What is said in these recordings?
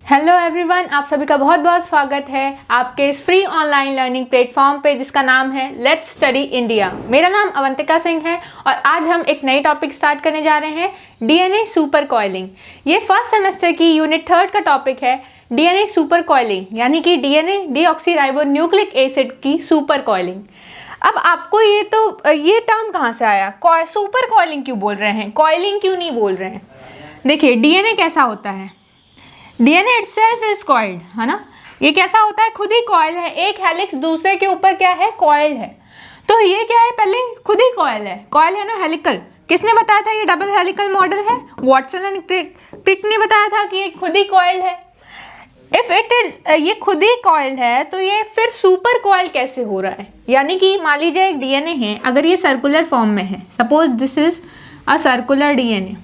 Hello everyone, आप सभी का बहुत बहुत स्वागत है आपके इस फ्री ऑनलाइन लर्निंग प्लेटफॉर्म पे जिसका नाम है लेट्स स्टडी इंडिया। मेरा नाम अवंतिका सिंह है और आज हम एक नई टॉपिक स्टार्ट करने जा रहे हैं, डीएनए सुपर कॉइलिंग। ये फर्स्ट सेमेस्टर की यूनिट 3 का टॉपिक है, डीएनए सुपर कॉइलिंग, यानी कि डीएनए डीऑक्सीराइबोन्यूक्लिक एसिड की सुपर कॉइलिंग। अब आपको ये टर्म कहाँ से आया, सुपर कॉइलिंग क्यों बोल रहे हैं, कॉइलिंग क्यों नहीं बोल रहे हैं? देखिए, डीएनए कैसा होता है, डीएनए इटसेल्फ इज कॉइल्ड, है ना। ये कैसा होता है, खुद ही कॉइल है, एक हेलिक्स दूसरे के ऊपर क्या है, कॉइल्ड है। तो ये क्या है, पहले खुद ही कॉइल है ना, हेलिकल। किसने बताया था ये डबल हेलिकल मॉडल है? वॉटसन एंड क्रिक ने बताया था कि ये खुद ही कॉइल्ड है। इफ इट इज ये खुद ही कॉइल्ड है तो ये फिर सुपर कॉइल कैसे हो रहा है? यानी कि मान लीजिए एक डीएनए है, अगर ये सर्कुलर फॉर्म में है, suppose this is a circular DNA,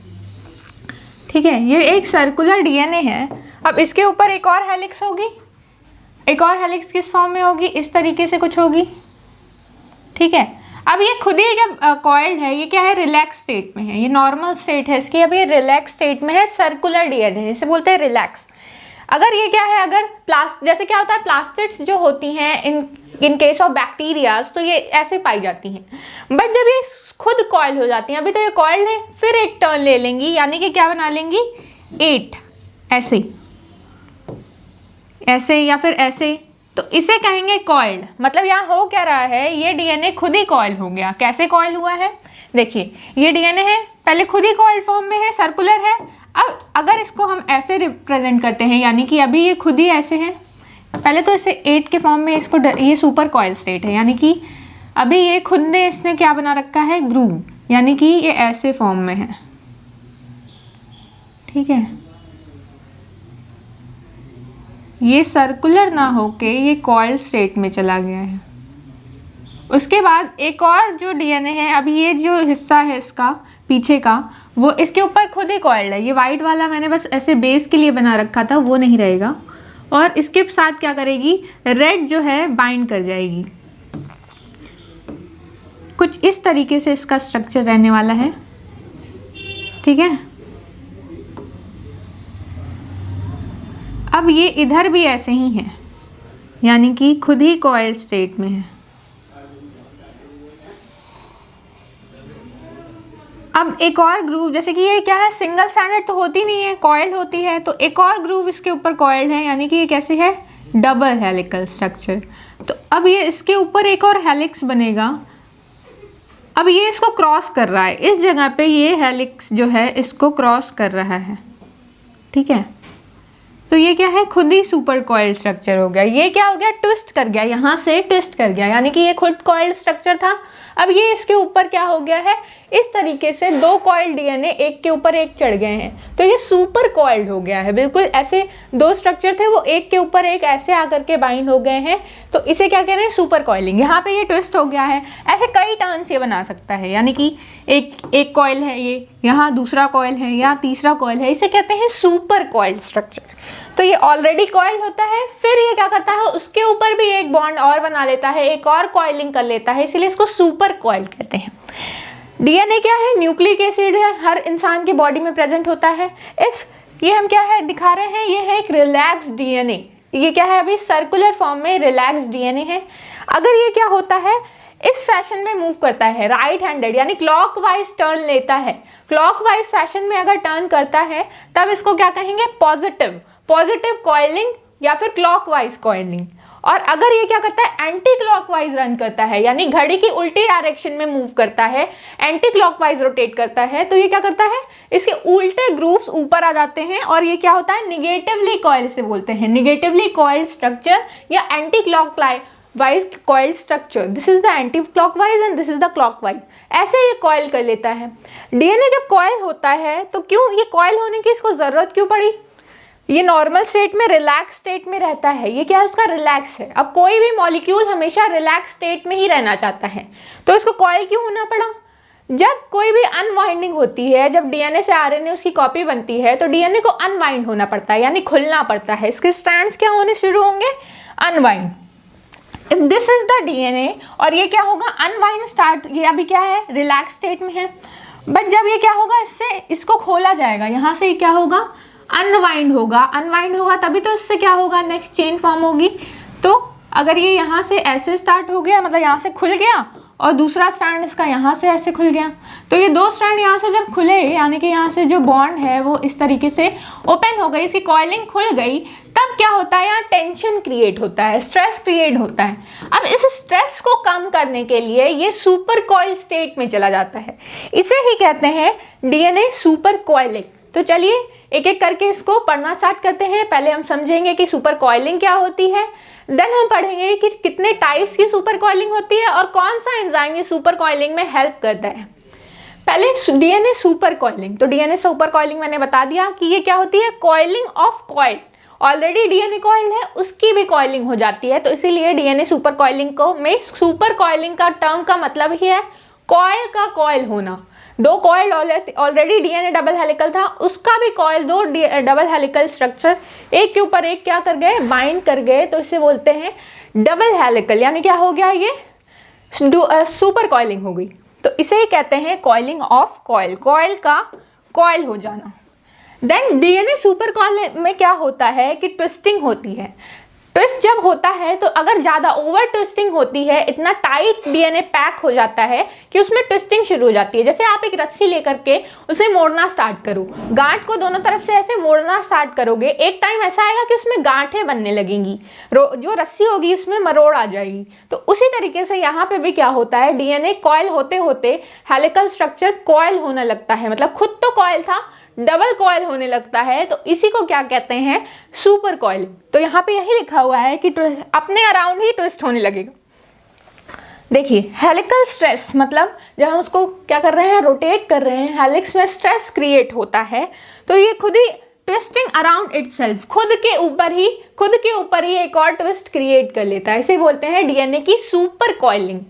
ठीक है, ये एक सर्कुलर डीएनए है। अब इसके ऊपर एक और हेलिक्स होगी, एक और हेलिक्स किस फॉर्म में होगी, इस तरीके से कुछ होगी, ठीक है। अब ये खुद ही जब कॉइल्ड है, ये क्या है, रिलैक्स स्टेट में है, ये नॉर्मल स्टेट है इसकी, अब ये रिलैक्स स्टेट में है, सर्कुलर डीएनए, इसे बोलते हैं रिलैक्स। अगर ये क्या है, अगर जैसे क्या होता है, प्लास्टिड्स जो होती हैं इन केस ऑफ बैक्टीरियाज, तो ये ऐसे पाई जाती हैं। बट जब ये खुद कॉइल हो जाती हैं, अभी तो ये कॉइल्ड है, फिर एक टर्न ले लेंगी, यानी कि क्या बना लेंगी, 8 ऐसे या फिर ऐसे, तो इसे कहेंगे कॉइल्ड। मतलब यहाँ हो क्या रहा है, ये डीएनए खुद ही कॉइल हो गया। कैसे कॉइल हुआ है, देखिए, ये डीएनए है, पहले खुद ही कॉइल्ड फॉर्म में है, सर्कुलर है। अब अगर इसको हम ऐसे रिप्रेजेंट करते हैं, यानी कि अभी ये खुद ही ऐसे है, पहले तो इसे 8 के फॉर्म में, इसको ये सुपर कॉइल स्टेट है, यानी कि अभी ये खुद ने इसने क्या बना रखा है, ग्रूव, यानी कि ये ऐसे फॉर्म में है, ठीक है। ये सर्कुलर ना होके ये कॉइल स्टेट में चला गया है। उसके बाद एक और जो डीएनए है, अभी ये जो हिस्सा है इसका पीछे का, वो इसके ऊपर खुद ही कॉइल्ड है। ये वाइट वाला मैंने बस ऐसे बेस के लिए बना रखा था, वो नहीं रहेगा। और इसके साथ क्या करेगी, रेड जो है बाइंड कर जाएगी। कुछ इस तरीके से इसका स्ट्रक्चर रहने वाला है, ठीक है। अब ये इधर भी ऐसे ही है, यानी कि खुद ही कॉइल्ड स्टेट में है। अब एक और ग्रूव, जैसे कि ये क्या है, सिंगल स्ट्रैंडेड तो होती नहीं है, कॉइल्ड होती है, तो एक और ग्रूव इसके ऊपर कॉइल्ड है, यानी कि ये कैसे है, डबल हेलिकल स्ट्रक्चर। तो अब ये इसके ऊपर एक और हेलिक्स बनेगा। अब ये इसको क्रॉस कर रहा है, इस जगह पे ये हेलिक्स जो है इसको क्रॉस कर रहा है, ठीक है। तो ये क्या है, खुद ही सुपर कॉइल्ड स्ट्रक्चर हो गया। ये क्या हो गया, ट्विस्ट कर गया, यहाँ से ट्विस्ट कर गया, यानी कि ये खुद कॉइल्ड स्ट्रक्चर था, अब ये इसके ऊपर क्या हो गया है, इस तरीके से 2 कॉइल्ड डीएनए एक के ऊपर एक चढ़ गए हैं, तो ये सुपर कॉइल्ड हो गया है। बिल्कुल ऐसे 2 स्ट्रक्चर थे, वो एक के ऊपर एक ऐसे आकर के बाइंड हो गए हैं, तो इसे क्या कह रहे हैं, सुपर कॉइलिंग। यहाँ पे ये ट्विस्ट हो गया है। ऐसे कई टर्न्स ये बना सकता है, यानी कि एक कॉइल है, ये यहाँ दूसरा कॉइल है, यहाँ तीसरा कॉइल है, इसे कहते हैं सुपर कॉइल्ड स्ट्रक्चर। तो ये ऑलरेडी कॉइल्ड होता है, फिर ये क्या करता है, उसके ऊपर भी एक बॉन्ड और बना लेता है, एक और कॉइलिंग कर लेता है, इसीलिए इसको सुपर कॉइल कहते हैं। डीएनए क्या है, न्यूक्लिक एसिड है, हर इंसान के बॉडी में प्रेजेंट होता है। इफ ये हम क्या है दिखा रहे हैं, ये है एक रिलैक्स डीएनए, ये क्या है, अभी सर्कुलर फॉर्म में रिलैक्स डीएनए है। अगर ये क्या होता है, इस फैशन में मूव करता है, राइट हैंडेड, यानी क्लॉकवाइज टर्न लेता है, क्लॉकवाइज फैशन में अगर टर्न करता है, तब इसको क्या कहेंगे, पॉजिटिव कॉइलिंग या फिर क्लॉकवाइज कॉइलिंग। और अगर ये क्या करता है, एंटी क्लॉकवाइज रन करता है, यानी घड़ी की उल्टी डायरेक्शन में मूव करता है, एंटी क्लॉकवाइज रोटेट करता है, तो ये क्या करता है, इसके उल्टे ग्रूव्स ऊपर आ जाते हैं और ये क्या होता है, निगेटिवली कॉइल से बोलते हैं, निगेटिवली कॉइल्ड स्ट्रक्चर या anti clockwise coiled structure. This is the anti clockwise and this is the clockwise. ऐसे ये कॉइल कर लेता है। डीएनए जब कॉइल होता है तो क्यों ये कॉइल होने की इसको जरूरत क्यों पड़ी, ये नॉर्मल स्टेट में रिलैक्स स्टेट में रहता है, ये क्या है, उसका रिलैक्स है। अब कोई भी मॉलिक्यूल हमेशा रिलैक्स स्टेट में ही रहना चाहता है, तो इसको कॉइल क्यों होना पड़ा। जब कोई भी अनवाइंडिंग होती है, जब डीएनए से आरएनए उसकी कॉपी बनती है, तो डीएनए को अनवाइंड होना पड़ता है, यानी खुलना पड़ता है, इसके स्ट्रैंड्स क्या होने शुरू होंगे, unwind. If this is the DNA, और ये क्या होगा, अनवाइंड स्टार्ट, ये अभी क्या है, रिलैक्स स्टेट में है। बट जब ये क्या होगा, इसको खोला जाएगा, यहाँ से क्या होगा, अनवाइंड होगा तभी तो इससे क्या होगा, नेक्स्ट चेन फॉर्म होगी। तो अगर ये यहाँ से ऐसे स्टार्ट हो गया, मतलब यहाँ से खुल गया और दूसरा स्ट्रैंड इसका यहाँ से ऐसे खुल गया, तो ये दो स्ट्रैंड यहाँ से जब खुले, यानी कि यहाँ से जो बॉन्ड है वो इस तरीके से ओपन हो गई, इसकी कॉइलिंग खुल गई, तब क्या होता है, यहाँ टेंशन क्रिएट होता है, स्ट्रेस क्रिएट होता है। अब इस स्ट्रेस को कम करने के लिए ये सुपर कॉइल स्टेट में चला जाता है, इसे ही कहते हैं डीएनए सुपर कॉइलिंग। तो चलिए एक एक करके इसको पढ़ना स्टार्ट करते हैं। पहले हम समझेंगे कि सुपर कॉइलिंग क्या होती है, देन हम पढ़ेंगे कि कितने टाइप्स की सुपर कॉइलिंग होती है और कौन सा एंजाइम ये सुपर कॉइलिंग में हेल्प करता है। पहले डीएनए सुपर कॉइलिंग। तो डीएनए सुपर कॉइलिंग मैंने बता दिया कि ये क्या होती है, coiling of coil. Already DNA coiled है, उसकी भी कॉइलिंग हो जाती है, तो इसीलिए डीएनए सुपर कॉइलिंग को में सुपर कॉइलिंग का टर्म का मतलब ही है कॉइल का कॉइल होना। दो coil already DNA double helical था, उसका भी कॉइल, दो डबल हेलिकल स्ट्रक्चर एक के ऊपर एक क्या कर गए, बाइंड कर गए, तो इसे बोलते हैं डबल हेलिकल, यानी क्या हो गया, ये सुपर कॉइलिंग हो गई। तो इसे ही कहते हैं कॉइलिंग ऑफ कॉइल, कॉइल का कॉइल हो जाना। देन डीएनए सुपर कॉइल में क्या होता है कि ट्विस्टिंग होती है। ट्विस्ट जब होता है तो अगर ज़्यादा ओवर ट्विस्टिंग होती है, इतना टाइट डीएनए पैक हो जाता है कि उसमें ट्विस्टिंग शुरू हो जाती है। जैसे आप एक रस्सी लेकर के उसे मोड़ना स्टार्ट करो, गांठ को दोनों तरफ से ऐसे मोड़ना स्टार्ट करोगे, एक टाइम ऐसा आएगा कि उसमें गांठें बनने लगेंगी, जो रस्सी होगी उसमें मरोड़ आ जाएगी। तो उसी तरीके से यहाँ पे भी क्या होता है, डीएनए कॉइल होते होते हेलिकल स्ट्रक्चर कॉइल होने लगता है, मतलब खुद तो कॉइल था, डबल कॉइल होने लगता है, तो इसी को क्या कहते हैं, सुपर कॉइल। तो यहाँ पे यही लिखा हुआ है कि अपने अराउंड ही ट्विस्ट होने लगेगा। देखिए हेलिकल स्ट्रेस, मतलब जब हम उसको क्या कर रहे हैं, रोटेट कर रहे हैं, हेलिक्स में स्ट्रेस क्रिएट होता है, तो ये खुद ही ट्विस्टिंग अराउंड इटसेल्फ, खुद के ऊपर ही एक और ट्विस्ट क्रिएट कर लेता है, इसे बोलते हैं डीएनए की सुपर कॉइलिंग।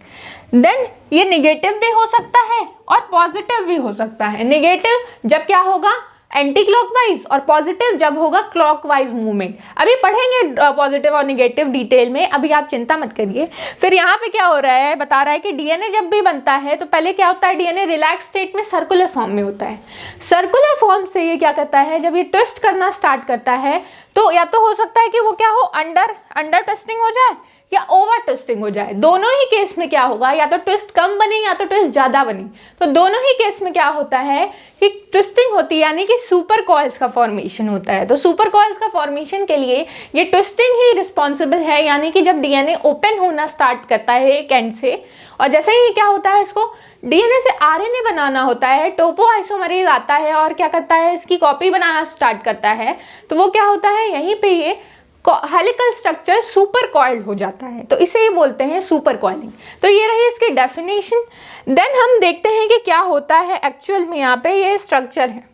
देन ये निगेटिव भी हो सकता है और पॉजिटिव भी हो सकता है। निगेटिव जब क्या होगा, एंटी क्लॉकवाइज, और पॉजिटिव जब होगा क्लॉकवाइज मूवमेंट। अभी पढ़ेंगे पॉजिटिव और निगेटिव डिटेल में, अभी आप चिंता मत करिए। फिर यहाँ पे क्या हो रहा है, बता रहा है कि डीएनए जब भी बनता है तो पहले क्या होता है, डीएनए रिलैक्स स्टेट में सर्कुलर फॉर्म में होता है। सर्कुलर फॉर्म से ये क्या करता है, जब ये ट्विस्ट करना स्टार्ट करता है तो या तो हो सकता है कि वो क्या हो, अंडर ट्विस्टिंग हो जाए या ओवर ट्विस्टिंग हो जाए। दोनों ही केस में क्या होगा, या तो ट्विस्ट कम बने या तो ट्विस्ट ज्यादा बने। तो दोनों ही केस में क्या होता है कि ट्विस्टिंग होती है, यानी कि सुपर कॉइल्स का फॉर्मेशन होता है। तो सुपर कॉइल्स का फॉर्मेशन के लिए ये ट्विस्टिंग ही रिस्पॉन्सिबल है, यानी कि जब डीएनए ओपन होना स्टार्ट करता है एक एंड से, और जैसे ही क्या होता है, इसको डीएनए से आरएनए बनाना होता है, टोपो आइसोमरेज आता है और क्या करता है, इसकी कॉपी बनाना स्टार्ट करता है, तो वो क्या होता है, यहीं पे ये हेलिकल स्ट्रक्चर सुपर कॉइल्ड हो जाता है, तो इसे ही बोलते हैं सुपर कॉइलिंग। तो ये रही इसकी डेफिनेशन। देन हम देखते हैं कि क्या होता है एक्चुअल में। यहाँ पे ये स्ट्रक्चर है,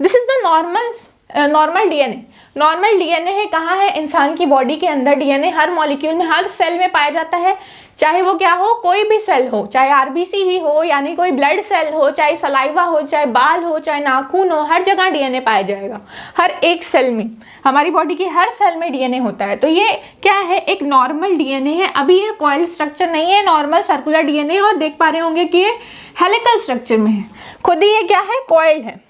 this is the normal DNA. Normal DNA है कहाँ है, इंसान की बॉडी के अंदर डीएनए हर मॉलिक्यूल में, हर सेल में पाया जाता है, चाहे वो क्या हो, कोई भी सेल हो, चाहे आरबीसी भी हो, यानी कोई ब्लड सेल हो, चाहे सलाइवा हो, चाहे बाल हो, चाहे नाखून हो, हर जगह डीएनए पाया जाएगा, हर एक सेल में। हमारी बॉडी की हर सेल में डीएनए होता है। तो ये क्या है, एक नॉर्मल डीएनए है। अभी ये कॉइल स्ट्रक्चर नहीं है, नॉर्मल सर्कुलर डीएनए, और देख पा रहे होंगे कि ये हेलिकल स्ट्रक्चर में है, खुद ही ये क्या है, कॉइल्ड है।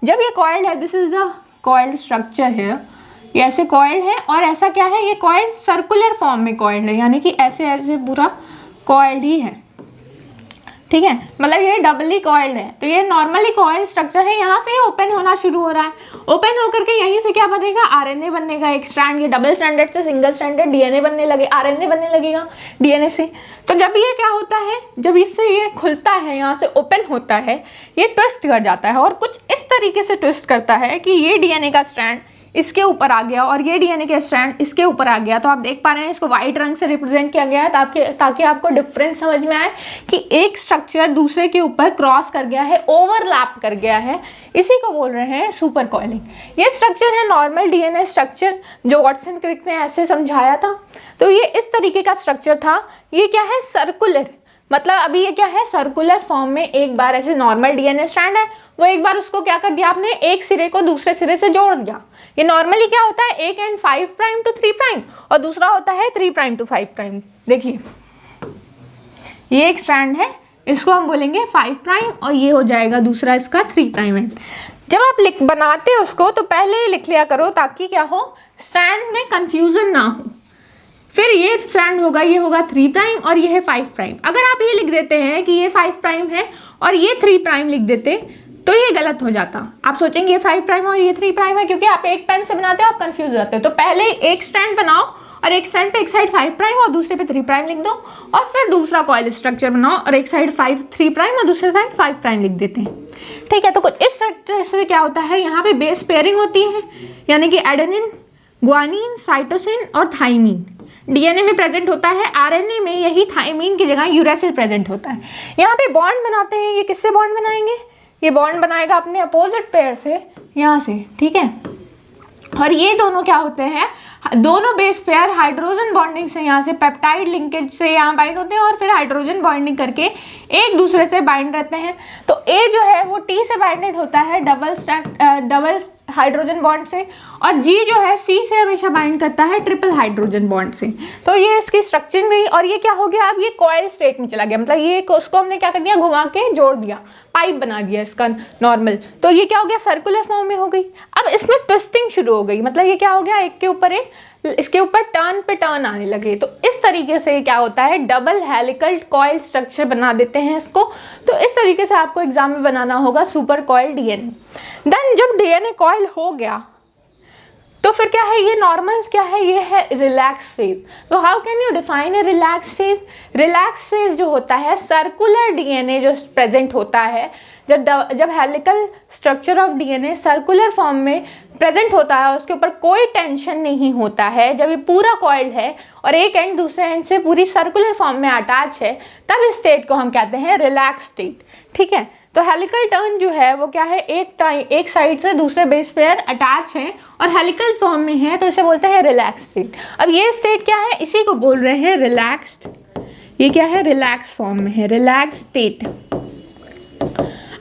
जब ये कॉइल्ड है, this is the coiled structure है, ये ऐसे कॉइल्ड है, और ऐसा क्या है, ये कॉइल सर्कुलर फॉर्म में कॉइल्ड है, यानी कि ऐसे ऐसे पूरा कॉइल्ड ही है, ठीक है, मतलब ये डबली कॉइल्ड है। तो ये नॉर्मली कॉइल्ड स्ट्रक्चर है, यहाँ से ही ओपन होना शुरू हो रहा है, ओपन होकर के यहीं से क्या बनेगा, आरएनए बनेगा, एक स्ट्रैंड, ये डबल स्ट्रैंडेड से सिंगल स्ट्रैंडेड डीएनए बनने लगे, आरएनए बनने लगेगा डीएनए से। तो जब ये क्या होता है, जब इससे ये खुलता है, यहाँ से ओपन होता है, ये ट्विस्ट कर जाता है, और कुछ इस तरीके से ट्विस्ट करता है कि ये डीएनए का स्ट्रैंड इसके ऊपर आ गया और ये डीएनए के स्ट्रैंड इसके ऊपर आ गया। तो आप देख पा रहे हैं इसको व्हाइट रंग से रिप्रेजेंट किया गया है, ताकि आपको डिफरेंस समझ में आए कि एक स्ट्रक्चर दूसरे के ऊपर क्रॉस कर गया है, ओवरलैप कर गया है, इसी को बोल रहे हैं सुपर कॉइलिंग। ये स्ट्रक्चर है नॉर्मल डीएनए स्ट्रक्चर, जो वाटसन क्रिक ने ऐसे समझाया था। तो ये इस तरीके का स्ट्रक्चर था। ये क्या है, सर्कुलर, मतलब अभी ये क्या है, सर्कुलर फॉर्म में एक बार ऐसे नॉर्मल डीएनए स्ट्रैंड है, वो एक बार उसको क्या कर दिया आपने, एक सिरे को दूसरे सिरे से जोड़ दिया। ये नॉर्मली क्या होता है, एक एंड 5 प्राइम टू 3 प्राइम, और दूसरा होता है 3 प्राइम टू 5 प्राइम। देखिए ये एक स्ट्रैंड है, इसको हम बोलेंगे 5 प्राइम, और ये हो जाएगा दूसरा इसका 3 प्राइम एंड। जब आप बनाते हो उसको तो पहले ही लिख लिया करो ताकि क्या हो, स्ट्रैंड में कंफ्यूजन ना हो। फिर ये स्ट्रैंड होगा, ये होगा 3 प्राइम और ये है 5 प्राइम। अगर आप ये लिख देते हैं कि ये 5 प्राइम है और ये 3 प्राइम लिख देते तो ये गलत हो जाता। आप सोचेंगे ये 5 प्राइम और ये 3 प्राइम है, क्योंकि आप एक पेन से बनाते हो आप कंफ्यूज हो जाते हो। तो पहले एक स्ट्रैंड बनाओ और एक स्ट्रैंड पे एक साइड 5 प्राइम और दूसरे पे 3 प्राइम लिख दो, और फिर दूसरा कॉइल स्ट्रक्चर बनाओ और एक साइड 3 प्राइम और दूसरे साइड 5 प्राइम लिख देते हैं। ठीक है, तो कुछ इस स्ट्रक्चर से क्या होता है, यहाँ पे बेस पेयरिंग होती है, यानी कि एडेनिन, ग्वानिन, साइटोसिन और थाइमिन डीएनए में प्रेजेंट होता है। आरएनए में यही थाइमिन की जगह यूरेसिल प्रेजेंट होता है। यहाँ पे बॉन्ड बनाते हैं, ये किससे बॉन्ड बनाएंगे, ये बॉन्ड बनाएगा अपने अपोजिट पेयर से, यहाँ से, ठीक है। और ये दोनों क्या होते हैं, दोनों बेस पेयर हाइड्रोजन बॉन्डिंग से यहाँ से पेप्टाइड लिंकेज से यहाँ बाइंड होते हैं और फिर हाइड्रोजन बॉन्डिंग करके एक दूसरे से बाइंड रहते हैं। तो ए जो है वो टी से बाइंडेड होता है डबल हाइड्रोजन बॉन्ड से, और जी जो है सी से हमेशा बाइंड करता है ट्रिपल हाइड्रोजन बॉन्ड से। तो ये इसकी स्ट्रक्चरिंग रही। और ये क्या हो गया, अब ये कॉइल स्टेट में चला गया, मतलब ये उसको हमने क्या कर दिया, घुमा के जोड़ दिया, पाइप बना दिया इसका नॉर्मल। तो ये क्या हो गया, सर्कुलर फॉर्म में हो गई। अब इसमें ट्विस्टिंग शुरू हो गई, मतलब ये क्या हो गया, एक के ऊपर एक, इसके ऊपर टर्न पे टर्न आने लगे। तो इस तरीके से क्या होता है, डबल हेलिकल कॉइल स्ट्रक्चर बना देते हैं इसको। तो इस तरीके से आपको एग्जाम में बनाना होगा सुपर कॉइल डीएनए। देन जब डीएनए कॉइल हो गया तो फिर क्या है, ये नॉर्मल क्या है, ये है रिलैक्स फेज। तो how can you define a relax phase. Relax phase जो होता है, सर्कुलर डीएनए जो प्रेजेंट होता है, जब helical structure of DNA circular form में प्रेजेंट होता है, उसके ऊपर कोई टेंशन नहीं होता है, जब ये पूरा कॉइल्ड है और एक एंड दूसरे एंड से पूरी सर्कुलर फॉर्म में अटैच है, तब इस स्टेट को हम कहते हैं रिलैक्स स्टेट। ठीक है, तो हेलिकल टर्न जो है वो क्या है, एक साइड से दूसरे बेस पेयर अटैच है और हेलिकल फॉर्म में है, तो इसे बोलते हैं रिलैक्स स्टेट। अब ये स्टेट क्या है, इसी को बोल रहे हैं रिलैक्स्ड। ये क्या है, रिलैक्स फॉर्म में है, रिलैक्स स्टेट।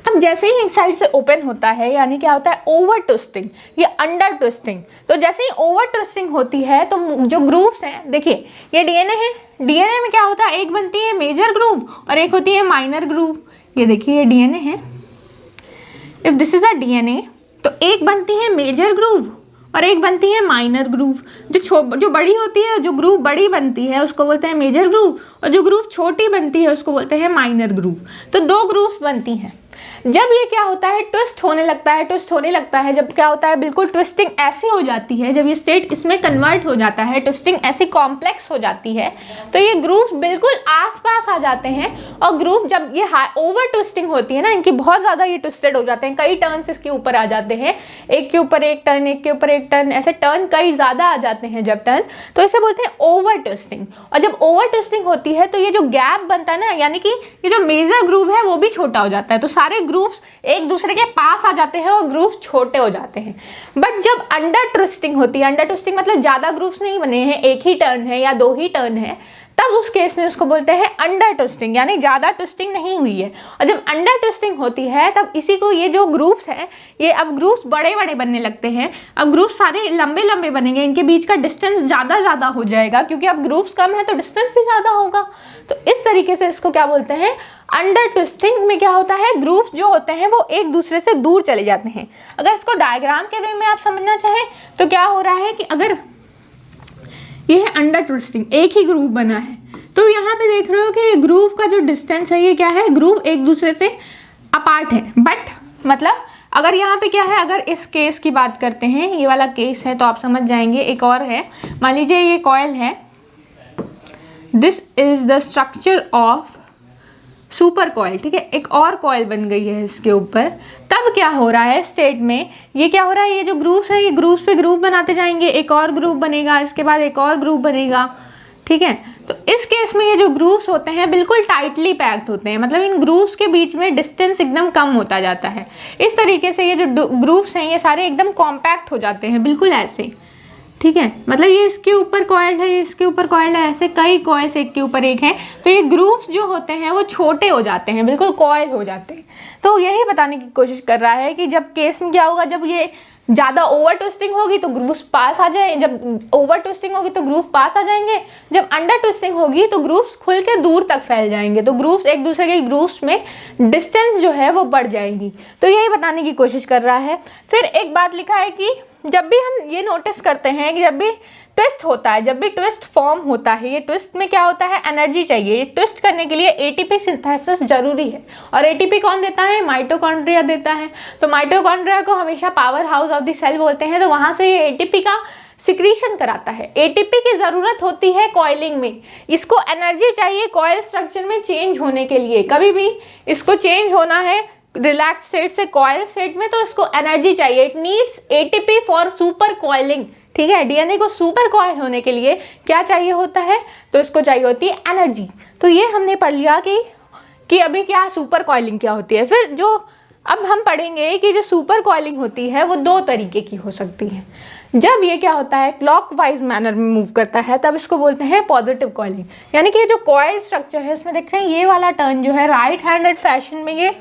अब जैसे ही एक साइड से ओपन होता है, यानी क्या होता है, ओवर ट्विस्टिंग, ये अंडर ट्विस्टिंग। तो जैसे ही ओवर ट्विस्टिंग होती है तो जो ग्रूव्स हैं, देखिए ये डीएनए है, डीएनए में क्या होता है, एक बनती है मेजर ग्रूव और एक होती है माइनर ग्रूव। ये देखिए ये डीएनए है, if this is a DNA, तो एक बनती है मेजर ग्रूव और एक बनती है माइनर ग्रूव। जो बड़ी होती है, जो ग्रूव बड़ी बनती है उसको बोलते हैं मेजर ग्रूव, और जो ग्रूव छोटी बनती है उसको बोलते हैं माइनर ग्रूव। तो 2 ग्रूव्स बनती हैं। जब ये क्या होता है, ट्विस्ट होने लगता है, जब क्या होता है, बिल्कुल ट्विस्टिंग ऐसी हो जाती है, जब ये स्टेट इसमें कन्वर्ट हो जाता है, ट्विस्टिंग ऐसी कॉम्प्लेक्स हो जाती है, तो ये ग्रूव्स बिल्कुल आसपास आ जाते हैं। और ग्रूव जब ये ओवर ट्विस्टिंग होती है ना, इनकी बहुत ज़्यादा ये ट्विस्टेड हो जाते हैं, कई टर्न्स इसके ऊपर आ जाते हैं, एक के ऊपर एक टर्न, एक के ऊपर एक टर्न, ऐसे टर्न कई ज़्यादा आ जाते हैं जब टर्न, तो इसे बोलते हैं ओवर ट्विस्टिंग। और जब ओवर ट्विस्टिंग होती है तो ये जो गैप बनता है ना, यानी कि ये जो मेजर ग्रूव है वो भी छोटा हो जाता है, तो सारे ग्रूव्स एक दूसरे के पास आ जाते हैं और ग्रूव्स छोटे हो जाते हैं। बट जब अंडर ट्विस्टिंग होती है, अंडर ट्विस्टिंग मतलब ज्यादा ग्रूव्स नहीं बने हैं, एक ही टर्न है या 2 ही टर्न है, तब उस केस में उसको बोलते हैं अंडर ट्विस्टिंग, यानी ज्यादा ट्विस्टिंग नहीं हुई है। और जब अंडर ट्विस्टिंग होती है तब इसी को, ये जो ग्रूव्स हैं, ये अब ग्रूव्स बड़े बड़े बनने लगते हैं। अब ग्रूव्स सारे लंबे लंबे बनेंगे, इनके बीच का डिस्टेंस ज्यादा हो जाएगा, क्योंकि अब ग्रूव्स कम है तो डिस्टेंस भी ज्यादा होगा। तो इस तरीके से इसको क्या बोलते हैं, अंडर ट्विस्टिंग में क्या होता है, ग्रूव्स जो होते हैं वो एक दूसरे से दूर चले जाते हैं। अगर इसको डायग्राम के वे में आप समझना चाहें तो क्या हो रहा है कि अगर ये है अंडर ट्विस्टिंग, एक ही ग्रूव बना है, तो यहाँ पे देख रहे हो कि ग्रूव का जो डिस्टेंस है ये क्या है, ग्रूव एक दूसरे से अपार्ट है। बट मतलब अगर यहाँ पे क्या है, अगर इस केस की बात करते हैं, ये वाला केस है तो आप समझ जाएंगे। एक और है, मान लीजिए ये कॉइल है, this is the structure of super coil, ठीक है, एक और कॉइल बन गई है इसके ऊपर। तब क्या हो रहा है स्टेट में, ये क्या हो रहा है, ये जो ग्रूव्स है, ये ग्रूव्स पे ग्रूव बनाते जाएंगे, एक और ग्रूव बनेगा, इसके बाद एक और ग्रूव बनेगा, ठीक है। तो इस केस में ये जो ग्रूव्स होते हैं बिल्कुल टाइटली पैक्ड होते हैं, मतलब इन ग्रूव्स के बीच में डिस्टेंस एकदम कम होता जाता है। इस तरीके से ये जो ग्रूव्स हैं ये सारे एकदम कॉम्पैक्ट हो जाते हैं, बिल्कुल ऐसे, ठीक है। मतलब ये इसके ऊपर कॉइल्ड है, ये इसके ऊपर कॉइल्ड है, ऐसे कई कॉइल्स एक के ऊपर एक हैं, तो ये ग्रूव्स जो होते हैं वो छोटे हो जाते हैं, बिल्कुल कॉइल हो जाते हैं। तो यही बताने की कोशिश कर रहा है कि जब केस में क्या होगा, जब ये ज़्यादा ओवर ट्विस्टिंग होगी तो ग्रूव्स पास आ जाए, जब ओवर ट्विस्टिंग होगी तो ग्रूव पास आ जाएंगे, जब अंडर ट्विस्टिंग होगी तो ग्रूव्स खुल के दूर तक फैल जाएंगे, तो ग्रूव्स एक दूसरे के ग्रूव्स में डिस्टेंस जो है वो बढ़ जाएगी। तो यही बताने की कोशिश कर रहा है। फिर एक बात लिखा है कि जब भी हम ये नोटिस करते हैं कि जब भी ट्विस्ट होता है, जब भी ट्विस्ट फॉर्म होता है, ये ट्विस्ट में क्या होता है, एनर्जी चाहिए। ये ट्विस्ट करने के लिए एटीपी सिंथेसिस जरूरी है, और एटीपी कौन देता है, माइटोकॉन्ड्रिया देता है। तो माइटोकॉन्ड्रिया को हमेशा powerhouse of the cell बोलते हैं, तो वहां से ये एटीपी का सिक्रीशन कराता है। एटीपी की जरूरत होती है कॉइलिंग में, इसको एनर्जी चाहिए कॉइल स्ट्रक्चर में चेंज होने के लिए। कभी भी इसको चेंज होना है रिलैक्स स्टेट से कॉइल स्टेट में, तो इसको एनर्जी चाहिए। It needs ATP for super coiling, ठीक है। डीएनए को सुपर कॉइल होने के लिए क्या चाहिए होता है, तो इसको चाहिए होती है एनर्जी। तो ये हमने पढ़ लिया कि अभी क्या सुपर कॉइलिंग क्या होती है। फिर जो अब हम पढ़ेंगे कि जो सुपर कॉइलिंग होती है वो दो तरीके की हो सकती है। जब ये क्या होता है, क्लॉकवाइज मैनर में मूव करता है, तब इसको बोलते हैं पॉजिटिव कॉइलिंग। यानी कि जो कॉइल स्ट्रक्चर है इसमें देख रहे हैं ये वाला टर्न जो है राइट हैंडेड फैशन में ये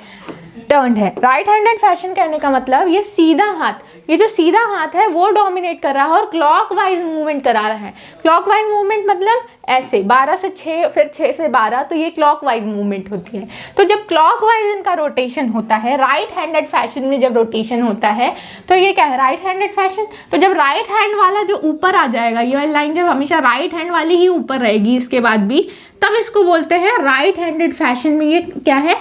टर्न है। राइट हैंडेड फैशन कहने का मतलब ये सीधा हाथ, ये जो सीधा हाथ है वो डोमिनेट कर रहा है और क्लॉकवाइज मूवमेंट करा रहा है। क्लॉकवाइज मूवमेंट मतलब ऐसे 12 से 6 फिर 6 से 12, तो ये क्लॉकवाइज मूवमेंट होती है। तो जब क्लॉकवाइज इनका रोटेशन होता है, राइट हैंडेड फैशन में जब रोटेशन होता है तो ये क्या है, राइट हैंडेड फैशन। तो जब राइट हैंड वाला जो ऊपर आ जाएगा, ये वाली लाइन जब हमेशा राइट हैंड वाली ही ऊपर रहेगी इसके बाद भी, तब इसको बोलते हैं राइट हैंडेड फैशन में ये क्या है,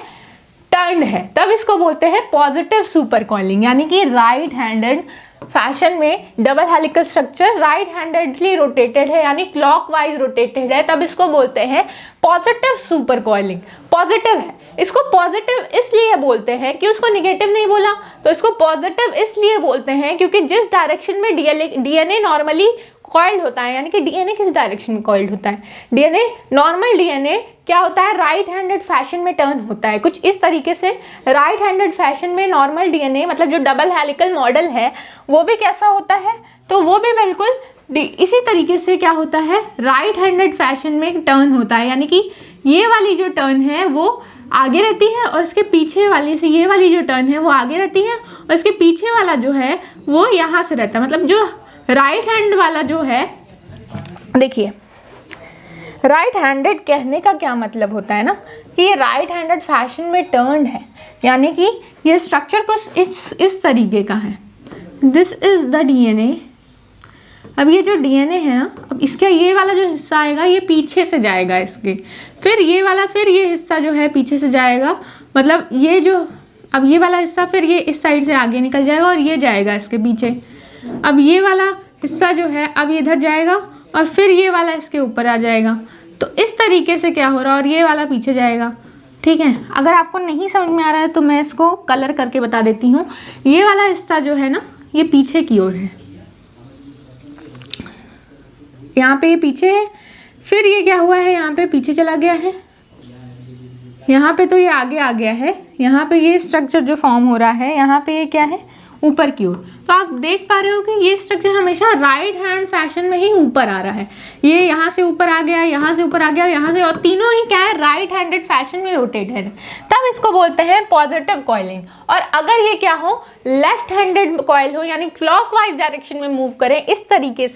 टर्न है, तब इसको बोलते हैं पॉजिटिव सुपर कॉइलिंग। यानी कि राइट हैंडेड फैशन में double helical structure right handedly rotated है, यानी क्लॉकवाइज रोटेटेड है, तब इसको बोलते हैं पॉजिटिव सुपर कॉइलिंग। पॉजिटिव है, इसको पॉजिटिव इसलिए बोलते हैं कि उसको निगेटिव नहीं बोला, तो इसको पॉजिटिव इसलिए बोलते हैं क्योंकि जिस डायरेक्शन में डीएनए नॉर्मली कॉइल्ड होता है, यानी कि डीएनए किस डायरेक्शन में कॉइल्ड होता है, डीएनए नॉर्मल डीएनए क्या होता है, राइट हैंडेड फैशन में टर्न होता है। कुछ इस तरीके से राइट हैंडेड फैशन में नॉर्मल डीएनए मतलब जो डबल हेलिकल मॉडल है वो भी कैसा होता है, तो वो भी बिल्कुल इसी तरीके से क्या होता है, राइट हैंडेड फैशन में टर्न होता है। यानी कि ये वाली जो टर्न है वो आगे रहती है और इसके पीछे वाली से ये वाली जो टर्न है वो आगे रहती है और इसके पीछे वाला जो है वो यहाँ से रहता है। मतलब जो राइट हैंड वाला जो है, देखिए राइट हैंडेड कहने का क्या मतलब होता है ना, कि ये राइट हैंडेड फैशन में टर्न है, यानी कि ये स्ट्रक्चर कुछ इस तरीके का है। This is the DNA. अब ये जो डीएनए है ना, अब इसका ये वाला जो हिस्सा आएगा ये पीछे से जाएगा इसके, फिर ये वाला, फिर ये हिस्सा जो है पीछे से जाएगा, मतलब ये जो अब ये वाला हिस्सा फिर ये इस साइड से आगे निकल जाएगा और ये जाएगा इसके पीछे। अब ये वाला हिस्सा जो है अब ये इधर जाएगा और फिर ये वाला इसके ऊपर आ जाएगा। तो इस तरीके से क्या हो रहा है, और ये वाला पीछे जाएगा, ठीक है। अगर आपको नहीं समझ में आ रहा है तो मैं इसको कलर करके बता देती हूँ। ये वाला हिस्सा जो है ना ये पीछे की ओर है, यहाँ पे ये पीछे है, फिर ये क्या हुआ है यहाँ पे पीछे चला गया है, यहाँ पे तो ये आगे आ गया है, यहाँ पे ये स्ट्रक्चर जो फॉर्म हो रहा है यहाँ पे ये क्या है, ऊपर की ओर। तो आप देख पा रहे हो कि ये स्ट्रक्चर हमेशा राइट हैंड फैशन में ही ऊपर आ रहा है। ये यहाँ से ऊपर आ गया, यहाँ से ऊपर आ गया, यहाँ से, और तीनों ही क्या है, राइट हैंडेड फैशन में रोटेटेड है, तब इसको बोलते हैं पॉजिटिव कॉइलिंग। और अगर ये क्या हो, लेफ्ट हैंडेड कॉइल हो, यानी क्लॉकवाइज डायरेक्शन में मूव करें, इस तरीके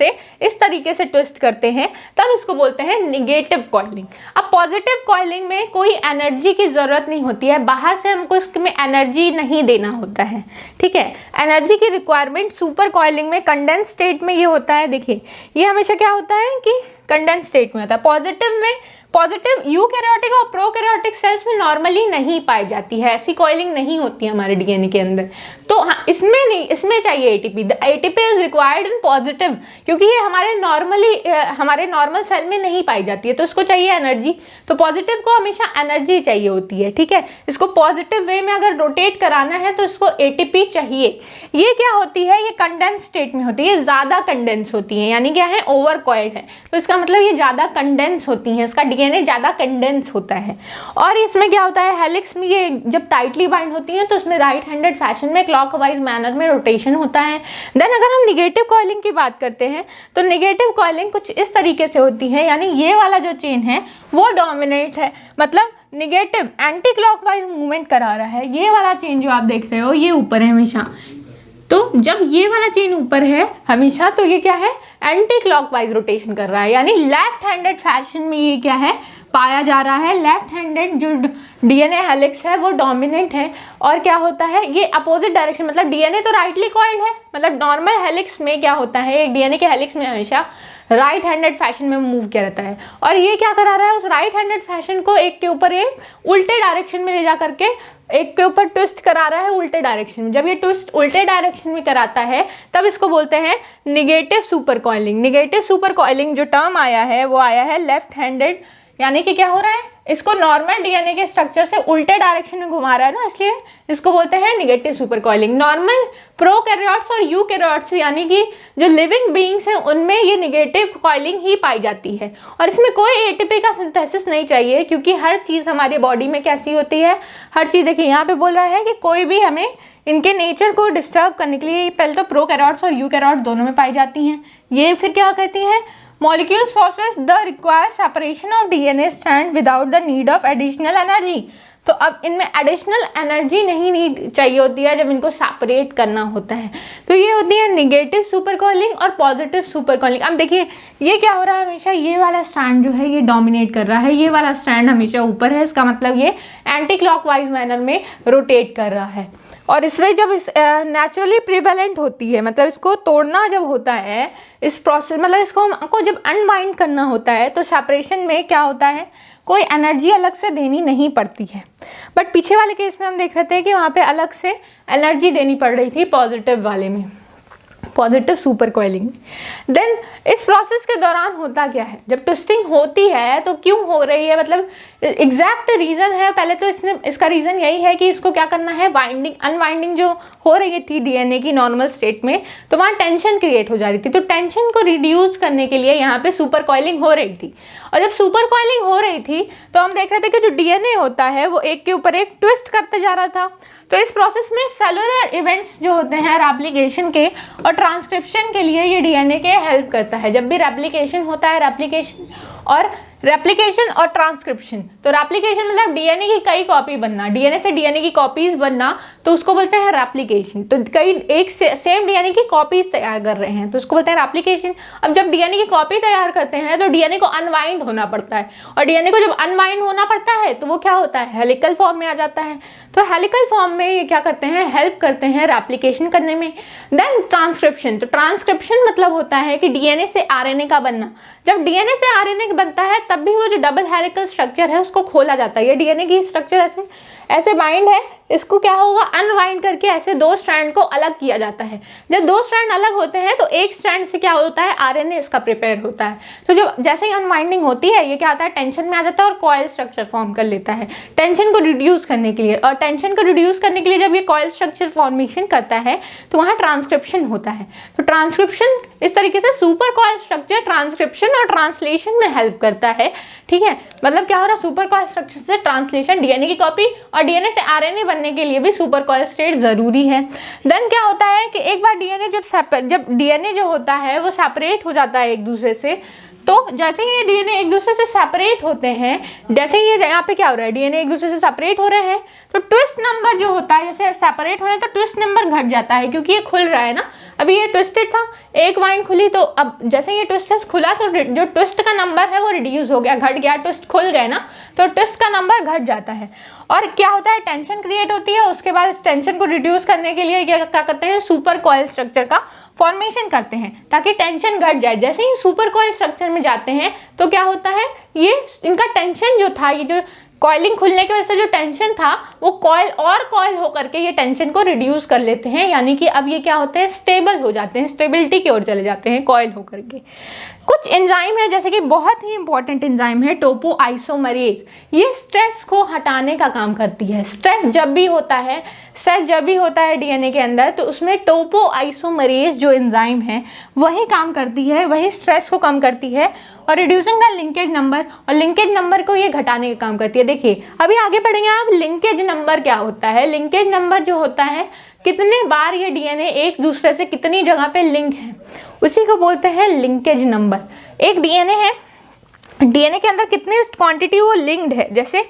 से ट्विस्ट करते हैं, तब इसको बोलते हैं निगेटिव कॉइलिंग। अब पॉजिटिव कॉइलिंग में कोई एनर्जी की जरूरत नहीं होती है, बाहर से हमको इसमें एनर्जी नहीं देना होता है, ठीक है। एनर्जी की रिक्वायरमेंट सुपर कॉइलिंग में कंडेंस स्टेट में ये होता है। देखिए ये हमेशा क्या होता है कि कंडेंस स्टेट में होता है। पॉजिटिव में, पॉजिटिव यूकैरियोटिक और प्रोकैरियोटिक सेल्स में नॉर्मली नहीं पाई जाती है, ऐसी कॉइलिंग नहीं होती है हमारे डीएनए के अंदर। तो हाँ, इसमें नहीं, इसमें चाहिए ATP. The ATP is required in positive, क्योंकि ये हमारे नॉर्मल सेल में नहीं पाई जाती है, तो इसको चाहिए एनर्जी। तो पॉजिटिव को हमेशा एनर्जी चाहिए होती है, ठीक है। इसको पॉजिटिव वे में अगर रोटेट कराना है तो इसको एटीपी चाहिए। ये क्या होती है, ये कंडेंस स्टेट में होती है, ये ज़्यादा कंडेंस होती है, यानी क्या है, ओवर कॉइल्ड है, तो इसका मतलब ये ज़्यादा कंडेंस होती हैं, इसका डीएनए ज़्यादा कंडेंस होता है। और इसमें क्या होता है, हेलिक्स में ये जब टाइटली बाइंड होती हैं तो इसमें राइट हैंडेड फैशन में क्लॉकवाइज मैनर में रोटेशन होता है। देन अगर हम निगेटिव कॉइलिंग की बात करते हैं तो निगेटिव कॉइलिंग कुछ इस तरीके से होती है, यानी ये वाला जो चेन है वो डोमिनेट है, मतलब निगेटिव एंटी क्लॉकवाइज मूवमेंट करा रहा है। ये वाला चेन जो आप देख रहे हो ये ऊपर है हमेशा, तो जब ये वाला चेन ऊपर है हमेशा, तो ये क्या है, एंटी क्लॉकवाइज रोटेशन कर रहा है, यानी लेफ्ट हैंडेड फैशन में ये क्या है, पाया जा रहा है। लेफ्ट हैंडेड जो डीएनए हेलिक्स है वो डोमिनेंट है, और क्या होता है, ये अपोजिट डायरेक्शन, मतलब डीएनए तो राइटली कॉइल्ड है, मतलब नॉर्मल हेलिक्स में क्या होता है, एक डीएनए के हेलिक्स में हमेशा राइट हैंडेड फैशन में मूव किया रहता है, और ये क्या करा रहा है, उस राइट हैंडेड फैशन को एक के ऊपर एक उल्टे डायरेक्शन में ले जा करके एक के ऊपर ट्विस्ट करा रहा है उल्टे डायरेक्शन में। जब ये ट्विस्ट उल्टे डायरेक्शन में कराता है तब इसको बोलते हैं negative super coiling. Negative super coiling जो टर्म आया है वो आया है लेफ्ट हैंडेड, यानी कि क्या हो रहा है, इसको नॉर्मल डीएनए के स्ट्रक्चर से उल्टे डायरेक्शन में घुमा रहा है ना, इसलिए इसको बोलते हैं negative super coiling. Normal prokaryotes और यूकैरियोट्स यानी कि जो लिविंग बीइंग्स हैं उनमें ये निगेटिव कॉइलिंग ही पाई जाती है, और इसमें कोई एटीपी का सिंथेसिस नहीं चाहिए, क्योंकि हर चीज़ हमारी बॉडी में कैसी होती है, हर चीज़, देखिए यहाँ पे बोल रहा है कि कोई भी हमें इनके नेचर को डिस्टर्ब करने के लिए पहले तो प्रोकैरियोट्स और यूकैरियोट्स दोनों में पाई जाती हैं। ये फिर क्या कहती हैं, molecules possess the required separation of DNA strand without the need of additional energy। तो अब इनमें एडिशनल एनर्जी नहीं नीड चाहिए होती है जब इनको सेपरेट करना होता है। तो ये होती है निगेटिव सुपर कॉइलिंग और पॉजिटिव सुपर कॉइलिंग। अब देखिए ये क्या हो रहा है, हमेशा ये वाला स्ट्रैंड जो है ये डोमिनेट कर रहा है, ये वाला स्ट्रैंड हमेशा ऊपर है, इसका मतलब ये एंटी क्लॉकवाइज मैनर में रोटेट कर रहा है। और इसमें जब इस नेचुरली प्रिवेलेंट होती है, मतलब इसको तोड़ना जब होता है इस प्रोसेस, मतलब इसको हमको जब अनवाइंड करना होता है, तो सेपरेशन में क्या होता है, कोई एनर्जी अलग से देनी नहीं पड़ती है। बट पीछे वाले केस में हम देख रहे थे कि वहाँ पे अलग से एनर्जी देनी पड़ रही थी पॉजिटिव वाले में, पॉजिटिव सुपर कॉइलिंग। देन इस प्रोसेस के दौरान होता क्या है, जब ट्विस्टिंग होती है तो क्यों हो रही है, मतलब एग्जैक्ट रीज़न है, पहले तो इसका रीज़न यही है कि इसको क्या करना है, वाइंडिंग अनवाइंडिंग जो हो रही थी डीएनए की नॉर्मल स्टेट में, तो वहाँ टेंशन क्रिएट हो जा रही थी, तो टेंशन को रिड्यूस करने के लिए यहाँ पे सुपर कॉइलिंग हो रही थी। और जब सुपर कॉइलिंग हो रही थी तो हम देख रहे थे कि जो डीएनए होता है वो एक के ऊपर एक ट्विस्ट करते जा रहा था। तो इस प्रोसेस में सेलुलर इवेंट्स जो होते हैं रेप्लिकेशन के और ट्रांसक्रिप्शन के लिए ये डीएनए के हेल्प करता है। जब भी रेप्लिकेशन होता है, रेप्लिकेशन और ट्रांसक्रिप्शन, तो रेप्लिकेशन मतलब डीएनए की कई कॉपी बनना, डीएनए से डीएनए की कॉपीज बनना, तो उसको बोलते हैं रेप्लिकेशन। तो कई एक सेम डीएनए की कॉपीज तैयार कर रहे हैं तो उसको बोलते हैं रेप्लिकेशन। अब जब डीएनए की कॉपी तैयार करते हैं तो डीएनए को अनवाइंड होना पड़ता है, और डीएनए को जब अनवाइंड होना पड़ता है तो वो क्या होता है, हेलिकल फॉर्म में आ जाता है। तो हेलिकल फॉर्म में ये क्या करते हैं, हेल्प करते हैं रेप्लिकेशन करने में। देन ट्रांसक्रिप्शन, तो ट्रांसक्रिप्शन मतलब होता है कि डीएनए से आरएनए का बनना। जब डीएनए से आरएनए बनता है तब भी वो जो डबल हेलिकल स्ट्रक्चर है उसको खोला जाता है। ये डीएनए की स्ट्रक्चर ऐसे बाइंड है, इसको क्या होगा, अनवाइंड करके ऐसे दो स्ट्रैंड को अलग किया जाता है। जब दो स्ट्रैंड अलग होते हैं तो एक स्ट्रैंड से क्या होता है, आरएनए इसका प्रिपेयर होता है। तो जब जैसे ही अनवाइंडिंग होती है ये क्या आता है, टेंशन में आ जाता है और कॉइल स्ट्रक्चर फॉर्म कर लेता है टेंशन को रिड्यूस करने के लिए। और टेंशन को रिड्यूस करने के लिए जब ये कॉइल स्ट्रक्चर फॉर्मेशन करता है तो वहाँ ट्रांसक्रिप्शन होता है। तो ट्रांसक्रिप्शन इस तरीके से सुपर कॉइल स्ट्रक्चर ट्रांसक्रिप्शन और ट्रांसलेशन में हेल्प करता है। ठीक है, मतलब क्या हो रहा है, सुपर कॉइल स्ट्रक्चर से ट्रांसलेशन, डीएनए की कॉपी, और डीएनए से आरएनए बनने के लिए भी सुपर कॉइल स्टेट जरूरी है। देन क्या होता है कि एक बार डीएनए जब डीएनए जो होता है वो सेपरेट हो जाता है एक दूसरे से, तो जैसे ही ये डीएनए एक दूसरे से सेपरेट होते हैं, जैसे ही यहाँ पे क्या हो रहा है, डीएनए एक दूसरे से सेपरेट हो रहे हैं, तो ट्विस्ट नंबर जो होता है, जैसे सेपरेट हो रहे हैं तो ट्विस्ट नंबर घट जाता है, क्योंकि ये खुल रहा है ना। अभी ये ट्विस्टेड था, एक वाइंड खुली, तो अब जैसे ये ट्विस्ट खुला तो जो ट्विस्ट का नंबर है वो रिड्यूस हो गया, घट गया, ट्विस्ट खुल गए ना, तो ट्विस्ट का नंबर घट जाता है। और क्या होता है, टेंशन क्रिएट होती है। उसके बाद इस टेंशन को रिड्यूस करने के लिए क्या करते हैं, सुपर कॉइल स्ट्रक्चर का फॉर्मेशन करते हैं ताकि टेंशन घट जाए। जैसे ही सुपर कॉइल स्ट्रक्चर में जाते हैं तो क्या होता है, ये इनका टेंशन जो था, ये जो कॉइलिंग खुलने की वजह से जो टेंशन था वो कॉइल होकर के ये टेंशन को रिड्यूस कर लेते हैं, यानी कि अब ये क्या होते हैं, स्टेबल हो जाते हैं, स्टेबिलिटी की ओर चले जाते हैं कॉइल होकर के। कुछ एंजाइम है, जैसे कि बहुत ही इंपॉर्टेंट एंजाइम है टोपोआइसोमरेज, ये स्ट्रेस को हटाने का काम करती है। स्ट्रेस जब भी होता है डीएनए के अंदर, तो उसमें टोपोआइसोमरेज जो एंजाइम है वही काम करती है, वही स्ट्रेस को कम करती है और रिड्यूसिंग द लिंकेज नंबर, और लिंकेज नंबर को ये घटाने का काम करती है। देखिए अभी आगे पढ़ेंगे आप, लिंकेज नंबर क्या होता है। लिंकेज नंबर जो होता है, कितने बार ये डीएनए एक दूसरे से कितनी जगह पे लिंक है, उसी को बोलते हैं लिंकेज नंबर। एक डीएनए है, डीएनए के अंदर कितनी क्वांटिटी वो लिंक्ड है, जैसे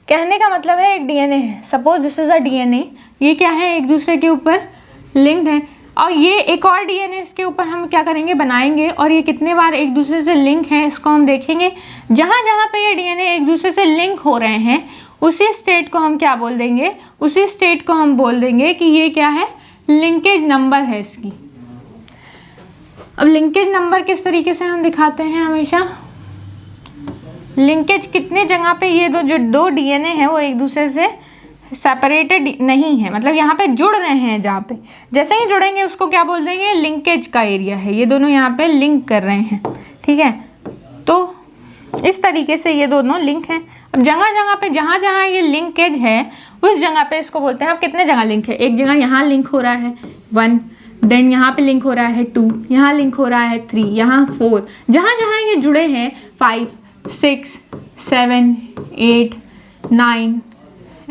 कहने का मतलब है एक डीएनए है, suppose this is a DNA, ये क्या है, एक दूसरे के ऊपर लिंक्ड है। और ये एक और डीएनए इसके ऊपर हम क्या करेंगे, बनाएंगे, और ये कितने बार एक दूसरे से लिंक हैं इसको हम देखेंगे। जहाँ जहाँ पे ये डीएनए एक दूसरे से लिंक हो रहे हैं उसी स्टेट को हम क्या बोल देंगे, उसी स्टेट को हम बोल देंगे कि ये क्या है, लिंकेज नंबर है इसकी। अब लिंकेज नंबर किस तरीके से हम दिखाते हैं, हमेशा लिंकेज कितने जगह पे ये जो दो डीएनए हैं वो एक दूसरे से सेपरेटेड नहीं है, मतलब यहाँ पे जुड़ रहे हैं, जहाँ पे जैसे ही जुड़ेंगे उसको क्या बोल देंगे, लिंकेज का एरिया है, ये दोनों यहाँ पे लिंक कर रहे हैं, ठीक है। तो इस तरीके से ये दोनों लिंक हैं। अब जगह जगह पे जहाँ जहाँ ये लिंकेज है उस जगह पे इसको बोलते हैं। अब कितने जगह लिंक है, एक जगह यहाँ लिंक हो रहा है 1, देन यहाँ पे लिंक हो रहा है 2, यहाँ लिंक हो रहा है 3, यहाँ 4, जहाँ जहाँ ये जुड़े हैं 5, 6, 7, 8, 9,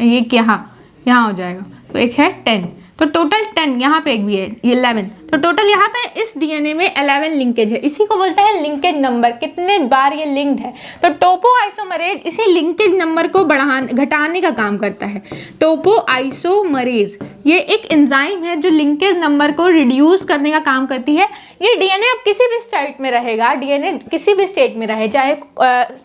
ये यहाँ हो जाएगा, तो एक है 10, तो टोटल 10, यहाँ पे एक भी है 11, तो टोटल यहाँ पे इस डीएनए में 11 लिंकेज है। इसी को बोलते हैं लिंकेज नंबर, कितने बार ये लिंक्ड है। तो टोपोआइसोमरेज इसी लिंकेज नंबर को घटाने का काम करता है। टोपोआइसोमरेज ये एक एंजाइम है जो लिंकेज नंबर को रिड्यूस करने का काम करती है। ये डीएनए अब किसी भी स्टेट में रहेगा, डीएनए किसी भी स्टेट में रहे, चाहे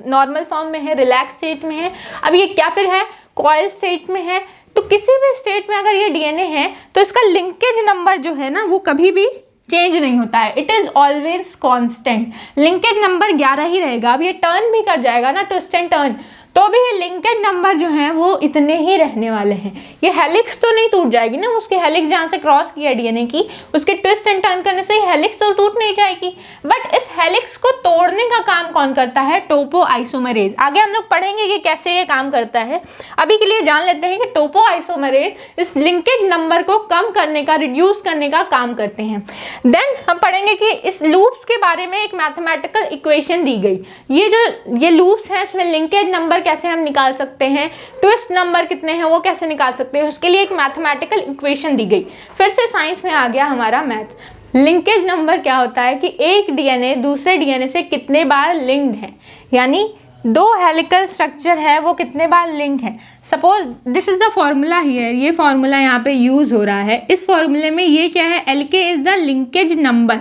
नॉर्मल फॉर्म में है, रिलैक्स स्टेट में है, अब ये क्या फिर है, कॉइल स्टेट में है, तो किसी भी स्टेट में अगर ये डीएनए है तो इसका लिंकेज नंबर जो है ना वो कभी भी चेंज नहीं होता है, it is always constant. Linkage number 11 ही रहेगा। अब ये टर्न भी कर जाएगा ना, ट्विस्ट एंड टर्न, तो भी ये लिंकेज नंबर जो है वो इतने ही रहने वाले हैं। ये हेलिक्स तो नहीं टूट जाएगी ना, उसके हेलिक्स जहाँ से क्रॉस किया डीएनए की, उसके ट्विस्ट एंड टर्न करने से हेलिक्स तो टूट नहीं जाएगी, बट इस हेलिक्स को तोड़ने का काम कौन करता है, टोपोआइसोमरेज। आगे हम लोग पढ़ेंगे कि कैसे ये काम करता है। अभी के लिए जान लेते हैं कि टोपोआइसोमरेज इस लिंकेज नंबर को कम करने का, रिड्यूस करने का काम करते हैं। देन हम पढ़ेंगे कि इस लूप्स के बारे में एक मैथमेटिकल इक्वेशन दी गई। ये लूप्स हैं, इसमें लिंकेज नंबर कैसे हम निकाल सकते हैं, ट्विस्ट नंबर कितने हैं वो कैसे निकाल सकते हैं, उसके लिए एक मैथमेटिकल इक्वेशन दी गई। फिर से साइंस में आ गया हमारा मैथ। लिंकेज नंबर क्या होता है कि एक डीएनए दूसरे डीएनए से कितने बार लिंक्ड है, यानी 2 हेलिकल स्ट्रक्चर है वो कितने बार लिंक है। Suppose this is the formula here, ये फॉर्मूला यहाँ पे यूज हो रहा है। इस फॉर्मूले में ये क्या है, LK is the linkage number.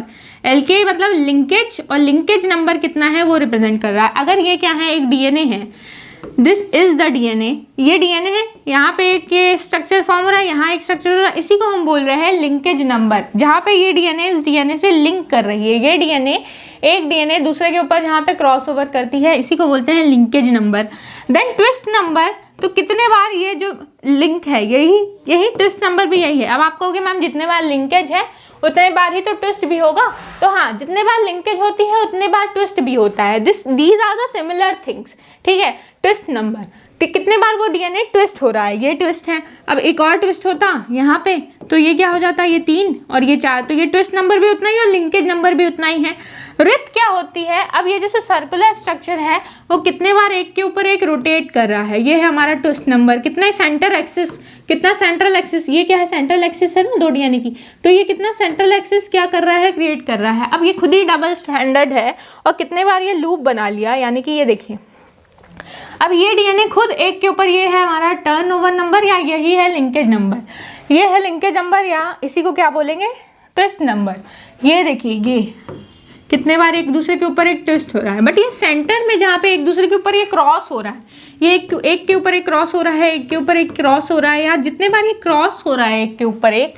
LK मतलब लिंकेज, और लिंकेज नंबर कितना है वो रिप्रेजेंट कर रहा है। अगर ये क्या है, एक डीएनए है, दिस इज द डीएनए, ये डीएनए है, यहाँ पे एक ये स्ट्रक्चर फॉर्म हो रहा है, यहाँ एक स्ट्रक्चर हो रहा है, इसी को हम बोल रहे हैं लिंकेज नंबर। जहाँ पे ये डीएनए इस डीएनए से लिंक कर रही है, ये डीएनए एक डीएनए दूसरे के ऊपर जहाँ पे क्रॉस ओवर करती है, इसी को बोलते हैं linkage number. Then twist number, तो कितने बार ये जो लिंक है यही ट्विस्ट नंबर भी यही है। अब आप कहोगे मैम जितने बार लिंकेज है उतने बार ही तो ट्विस्ट भी होगा, तो हाँ, जितने बार लिंकेज होती है उतने बार ट्विस्ट भी होता है। These are the similar things, ठीक है। ट्विस्ट नंबर, कितने बार वो डीएनए ट्विस्ट हो रहा है, ये ट्विस्ट है। अब एक और ट्विस्ट होता यहाँ पे, तो ये क्या हो जाता है, ये 3 और ये 4, तो ये ट्विस्ट नंबर भी उतना ही और लिंकेज नंबर भी उतना ही है। रित क्या होती है, अब ये जैसे सर्कुलर स्ट्रक्चर है वो कितने बार एक के ऊपर एक रोटेट कर रहा है, ये है हमारा ट्विस्ट नंबर। कितना सेंटर एक्सिस, कितना सेंट्रल एक्सिस, ये क्या है, सेंट्रल एक्सिस है ना 2 डीएनए की, तो ये कितना सेंट्रल एक्सिस क्या कर रहा है, क्रिएट कर रहा है। अब ये खुद ही डबल स्टैंडर्ड है और कितने बार ये लूप बना लिया, यानी कि ये देखिए अब ये डीएनए खुद एक के ऊपर, ये है हमारा टर्नओवर नंबर या यही है लिंकेज नंबर, ये है लिंकेज नंबर या इसी को क्या बोलेंगे, ट्विस्ट नंबर। ये देखिए ये कितने बार एक दूसरे के ऊपर एक ट्विस्ट हो रहा है, बट ये सेंटर में जहाँ पे एक दूसरे के ऊपर ये क्रॉस हो रहा है, ये एक के ऊपर एक क्रॉस हो रहा है, एक के ऊपर एक क्रॉस हो रहा है, या जितने बार ये क्रॉस हो रहा है एक के ऊपर एक,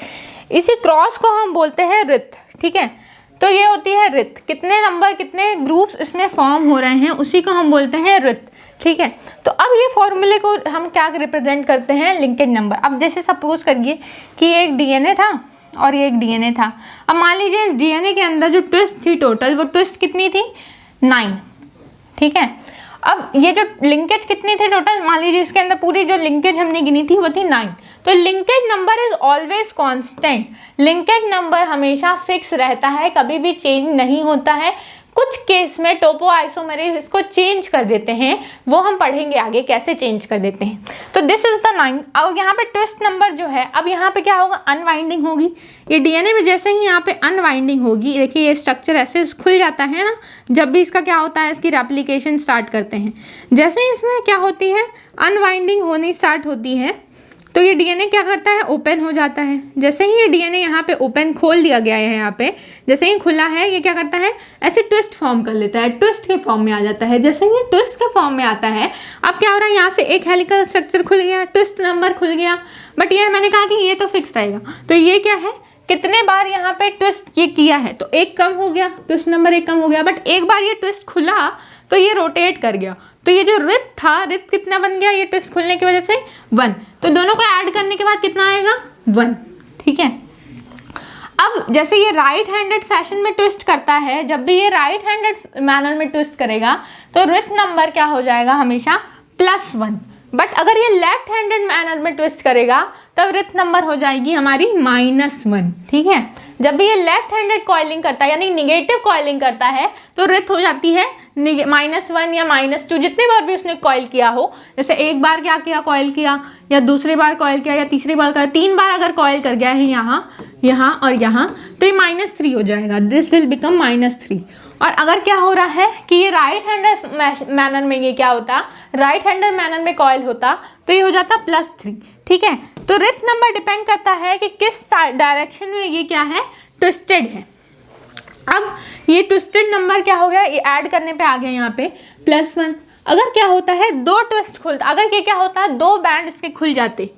इसी क्रॉस को हम बोलते हैं रित, ठीक है। तो ये होती है रित, कितने नंबर कितने ग्रुप्स इसमें फॉर्म हो रहे हैं उसी को हम बोलते हैं रित, ठीक है। तो अब ये फॉर्मूले को हम क्या रिप्रेजेंट करते हैं, लिंकेज नंबर। अब जैसे सपोज करिए कि एक डीएनए था और ये एक डीएनए था। अब मान लीजिए इस डीएनए के अंदर जो ट्विस्ट थी टोटल, वो ट्विस्ट कितनी थी, 9, ठीक है। अब ये जो लिंकेज कितनी थी टोटल, मान लीजिए इसके अंदर पूरी जो लिंकेज हमने गिनी थी वो थी 9। तो linkage number is always constant, linkage number हमेशा फिक्स रहता है, कभी भी चेंज नहीं होता है। कुछ केस में टोपोआइसोमरेज इसको चेंज कर देते हैं, वो हम पढ़ेंगे आगे कैसे चेंज कर देते हैं। तो दिस इज द 9। अब यहाँ पे ट्विस्ट नंबर जो है, अब यहाँ पे क्या होगा, अनवाइंडिंग होगी। ये डीएनए में जैसे ही यहाँ पे अनवाइंडिंग होगी, देखिए ये स्ट्रक्चर ऐसे खुल जाता है ना, जब भी इसका क्या होता है, इसकी रेप्लिकेशन स्टार्ट करते हैं। जैसे ही इसमें क्या होती है, अनवाइंडिंग होनी स्टार्ट होती है, तो ये डीएनए क्या करता है, ओपन हो जाता है। जैसे ही ये डीएनए यहाँ पे ओपन खोल दिया गया है, यहाँ पे जैसे ही खुला है, ये क्या करता है, ऐसे ट्विस्ट फॉर्म कर लेता है, ट्विस्ट के फॉर्म में आ जाता है। जैसे ही ट्विस्ट के फॉर्म में आता है, अब क्या हो रहा है, यहाँ से एक हेलिकल स्ट्रक्चर खुल गया, ट्विस्ट नंबर खुल गया। बट ये मैंने कहा कि ये तो फिक्स रहेगा, तो ये क्या है, कितने बार यहाँ पे ट्विस्ट ये किया है, तो एक कम हो गया, ट्विस्ट नंबर एक कम हो गया। बट एक बार ये ट्विस्ट खुला तो ये रोटेट कर गया, तो ये जो रिथ था, रिथ कितना बन गया, ये ट्विस्ट खुलने की वजह से 1। तो दोनों को ऐड करने के बाद कितना आएगा, 1। ठीक है। अब जैसे ये राइट हैंडेड फैशन में ट्विस्ट करता है, जब भी ये राइट हैंडेड मैनर में ट्विस्ट करेगा तो रिथ नंबर क्या हो जाएगा, हमेशा +1। बट अगर ये लेफ्ट हैंडेड मैनर में ट्विस्ट करेगा तब रिथ नंबर हो जाएगी हमारी -1। ठीक है। जब भी ये लेफ्ट हैंडेड कॉइलिंग करता है, यानी निगेटिव कॉइलिंग करता है, तो रिथ हो जाती है -1 या -2, जितने बार भी उसने कॉइल किया हो। जैसे एक बार क्या किया, कॉइल किया, या दूसरी बार कॉइल किया, या तीसरी बार किया, 3 बार अगर कॉइल कर गया है यहाँ, यहाँ और यहाँ, तो ये -3 हो जाएगा, दिस विल बिकम -3। और अगर क्या हो रहा है कि ये राइट हैंडर मैनर में, ये क्या होता, राइट हैंडर मैनर में कॉइल होता, तो ये हो जाता +3। ठीक है। तो रिथ नंबर डिपेंड करता है कि किस डायरेक्शन में ये क्या है, ट्विस्टेड है। अब ये ट्विस्टेड नंबर क्या हो गया, ये ऐड करने पे आ गया यहाँ पे +1। अगर क्या होता है, 2 ट्विस्ट खुलता, अगर ये क्या होता है, 2 बैंड इसके खुल जाते,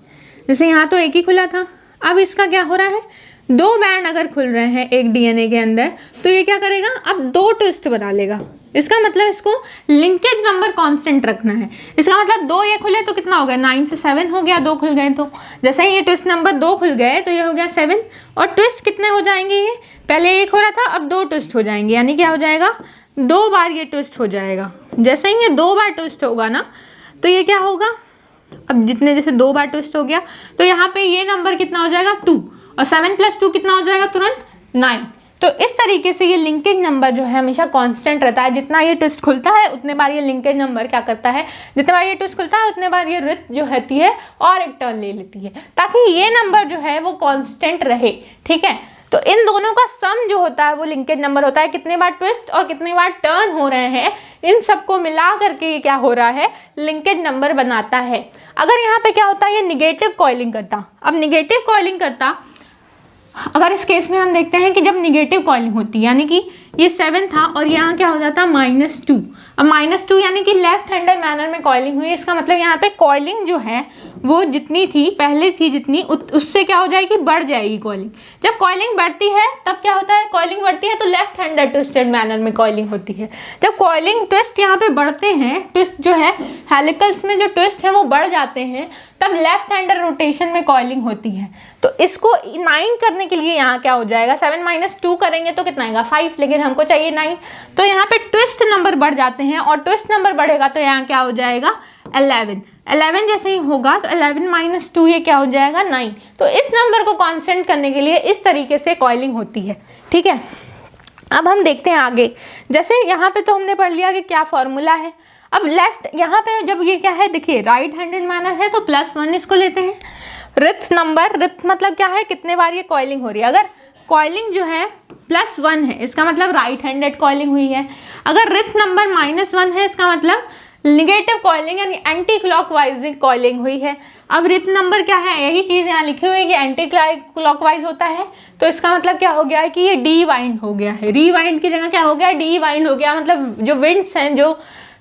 जैसे यहाँ तो एक ही खुला था, अब इसका क्या हो रहा है, 2 बैंड अगर खुल रहे हैं एक डीएनए के अंदर, तो ये क्या करेगा, अब 2 ट्विस्ट बना लेगा। इसका मतलब इसको लिंकेज नंबर कांस्टेंट रखना है। इसका मतलब 2 ये खुले तो कितना हो गया, 9 से 7 हो गया, 2 खुल गए तो। जैसे ही ये ट्विस्ट नंबर 2 खुल गए तो ये हो गया 7। और ट्विस्ट कितने हो जाएंगे, ये पहले 1 हो रहा था, अब 2 ट्विस्ट हो जाएंगे, यानी क्या हो जाएगा, 2 बार ये ट्विस्ट हो जाएगा। जैसे ही ये 2 बार ट्विस्ट होगा ना, तो ये क्या होगा, अब जितने जैसे 2 बार ट्विस्ट हो गया, तो यहाँ पे ये नंबर कितना हो जाएगा, 2, और 7 + 2 कितना हो जाएगा, तुरंत 9। तो इस तरीके से ये लिंकेज नंबर जो है हमेशा कांस्टेंट रहता है। जितना ये ट्विस्ट खुलता है उतने बार ये लिंकेज नंबर क्या करता है, जितने बार ये ट्विस्ट खुलता है उतने बार ये रिथ जो होती है और एक टर्न ले लेती है, ताकि ये नंबर जो है वो कांस्टेंट रहे। ठीक है। तो इन दोनों का सम जो होता है वो लिंकेज नंबर होता है, कितने बार ट्विस्ट और कितने बार टर्न हो रहे हैं, इन सबको मिला करके ये क्या हो रहा है, लिंकेज नंबर बनाता है। अगर यहाँ पे क्या होता है, ये निगेटिव कॉइलिंग करता, अब निगेटिव कॉइलिंग करता, अगर इस केस में हम देखते हैं कि जब निगेटिव कॉइलिंग होती है, यानी कि ये 7 था और यहाँ क्या हो जाता -2। अब -2 यानी कि लेफ्ट हैंडेड मैनर में कॉइलिंग हुई, इसका मतलब यहाँ पे कॉइलिंग जो है वो जितनी थी पहले थी जितनी, उससे क्या हो जाएगी, बढ़ जाएगी कॉइलिंग। जब कॉइलिंग बढ़ती है तब क्या होता है, कॉइलिंग बढ़ती है तो लेफ्ट हैंडेड ट्विस्टेड मैनर में कॉइलिंग होती है। जब कॉइलिंग ट्विस्ट यहाँ पे बढ़ते हैं, ट्विस्ट जो है हेलिकल्स में जो ट्विस्ट है वो बढ़ जाते हैं, तब लेफ्ट हैंडेड रोटेशन में कॉइलिंग होती है। तो इसको 9 करने के लिए यहाँ क्या हो जाएगा, 7 - 2 करेंगे तो कितना आएगा, 5, लेकिन हमको चाहिए 9। तो यहाँ पे ट्विस्ट नंबर बढ़ जाते हैं, और ट्विस्ट नंबर बढ़ेगा तो यहाँ क्या हो जाएगा, 11 जैसे ही होगा तो 11 - 2 ये क्या हो जाएगा, 9। तो इस नंबर को कांस्टेंट करने के लिए इस तरीके से कॉइलिंग होती है। ठीक है। अब हम देखते हैं आगे, जैसे यहाँ पे तो हमने पढ़ लिया कि क्या फॉर्मूला है। अब लेफ्ट यहाँ पे जब ये क्या है, देखिए राइट हैंडेड मैनर है तो +1 इसको लेते हैं। रिथ नंबर, रिथ मतलब क्या है, कितने बार ये कॉइलिंग हो रही है। अगर कॉइलिंग जो है +1 है, इसका मतलब राइट हैंडेड कॉइलिंग हुई है। अगर रिथ नंबर -1 है, इसका मतलब निगेटिव कॉइलिंग यानी एंटी क्लॉकवाइज कॉइलिंग हुई है। अब रिथ नंबर क्या है, यही चीज़ यहाँ लिखी हुई है कि एंटी क्लॉकवाइज होता है, तो इसका मतलब क्या हो गया है कि ये डीवाइंड हो गया है। रीवाइंड की जगह क्या हो गया, डीवाइंड हो गया, मतलब जो विंड्स हैं, जो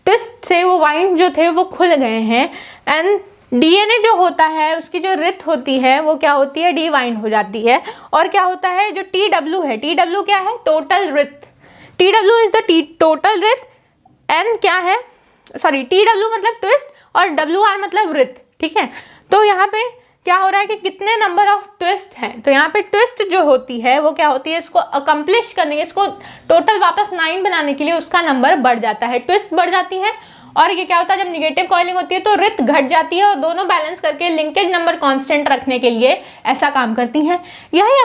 ट्विस्ट थे, वो वाइंड जो थे वो खुल गए हैं। एंड डीएनए जो होता है उसकी जो रिथ होती है वो क्या होती है, डीवाइंड हो जाती है। और क्या होता है, जो TW है, TW क्या है, total writhe, TW is the total writhe, N क्या है, सॉरी TW मतलब ट्विस्ट और WR मतलब रिथ। ठीक है। तो यहाँ पे क्या हो रहा है कि कितने नंबर ऑफ ट्विस्ट हैं, तो यहाँ पे ट्विस्ट जो होती है वो क्या होती है, इसको अकम्प्लिश करने के, इसको टोटल वापस 9 बनाने के लिए उसका नंबर बढ़ जाता है, ट्विस्ट बढ़ जाती है। और ये क्या होता है, जब निगेटिव कॉइलिंग होती है तो रिथ घट जाती है, और दोनों बैलेंस करके लिंकेज नंबर कांस्टेंट रखने के लिए ऐसा काम करती हैं। यही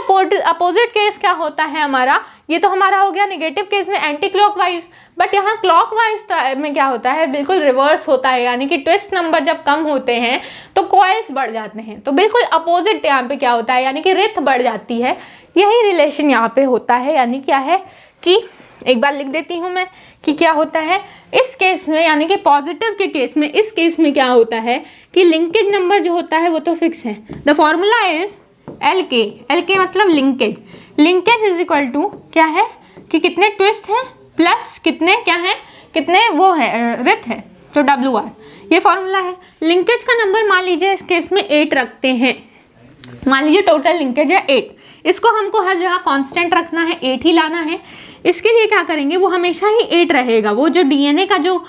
अपोजिट केस क्या होता है हमारा, ये तो हमारा हो गया निगेटिव केस में एंटी क्लॉकवाइज, बट यहाँ क्लॉकवाइज में क्या होता है, बिल्कुल रिवर्स होता है, यानी कि ट्विस्ट नंबर जब कम होते हैं तो कॉइल्स बढ़ जाते हैं। तो बिल्कुल अपोजिट यहाँ पे क्या होता है, यानी कि रिथ बढ़ जाती है। यही रिलेशन यहाँ पे होता है, यानी क्या है कि एक बार लिख देती हूँ मैं कि क्या होता है इस केस में, यानी कि पॉजिटिव के केस में, इस केस में क्या होता है कि लिंकेज नंबर जो होता है वो तो फिक्स है। द फॉर्मूला इज एल के मतलब linkage, linkage is equal to क्या है कि कितने ट्विस्ट है प्लस कितने क्या है, कितने वो है रिथ है, तो WR, ये फॉर्मूला है। लिंकेज का नंबर मान लीजिए इस केस में 8 रखते हैं, मान लीजिए टोटल लिंकेज है 8, इसको हमको हर जगह कांस्टेंट रखना है, 8 ही लाना है। इसके लिए क्या करेंगे, वो हमेशा ही 8 रहेगा, वो जो DNA का जो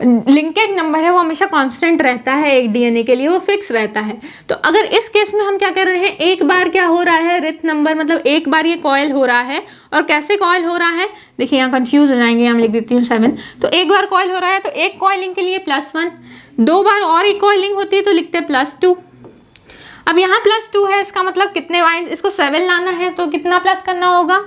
लिंकेज नंबर है वो हमेशा कांस्टेंट रहता है, एक DNA के लिए वो फिक्स रहता है। तो अगर इस केस में हम क्या कर रहे हैं, एक बार क्या हो रहा है रिथ नंबर, मतलब एक बार ये कॉयल हो रहा है, और कैसे कॉयल हो रहा है देखिए, यहाँ कंफ्यूज हो जाएंगे, यहाँ लिख देती हूँ 7, तो एक बार कॉयल हो रहा है तो एक कॉइलिंग के लिए +1, 2 बार और एक कॉइलिंग होती है तो लिखते हैं +2। अब यहाँ +2 है, इसका मतलब कितने वाइंड, इसको 7 लाना है तो कितना प्लस करना होगा,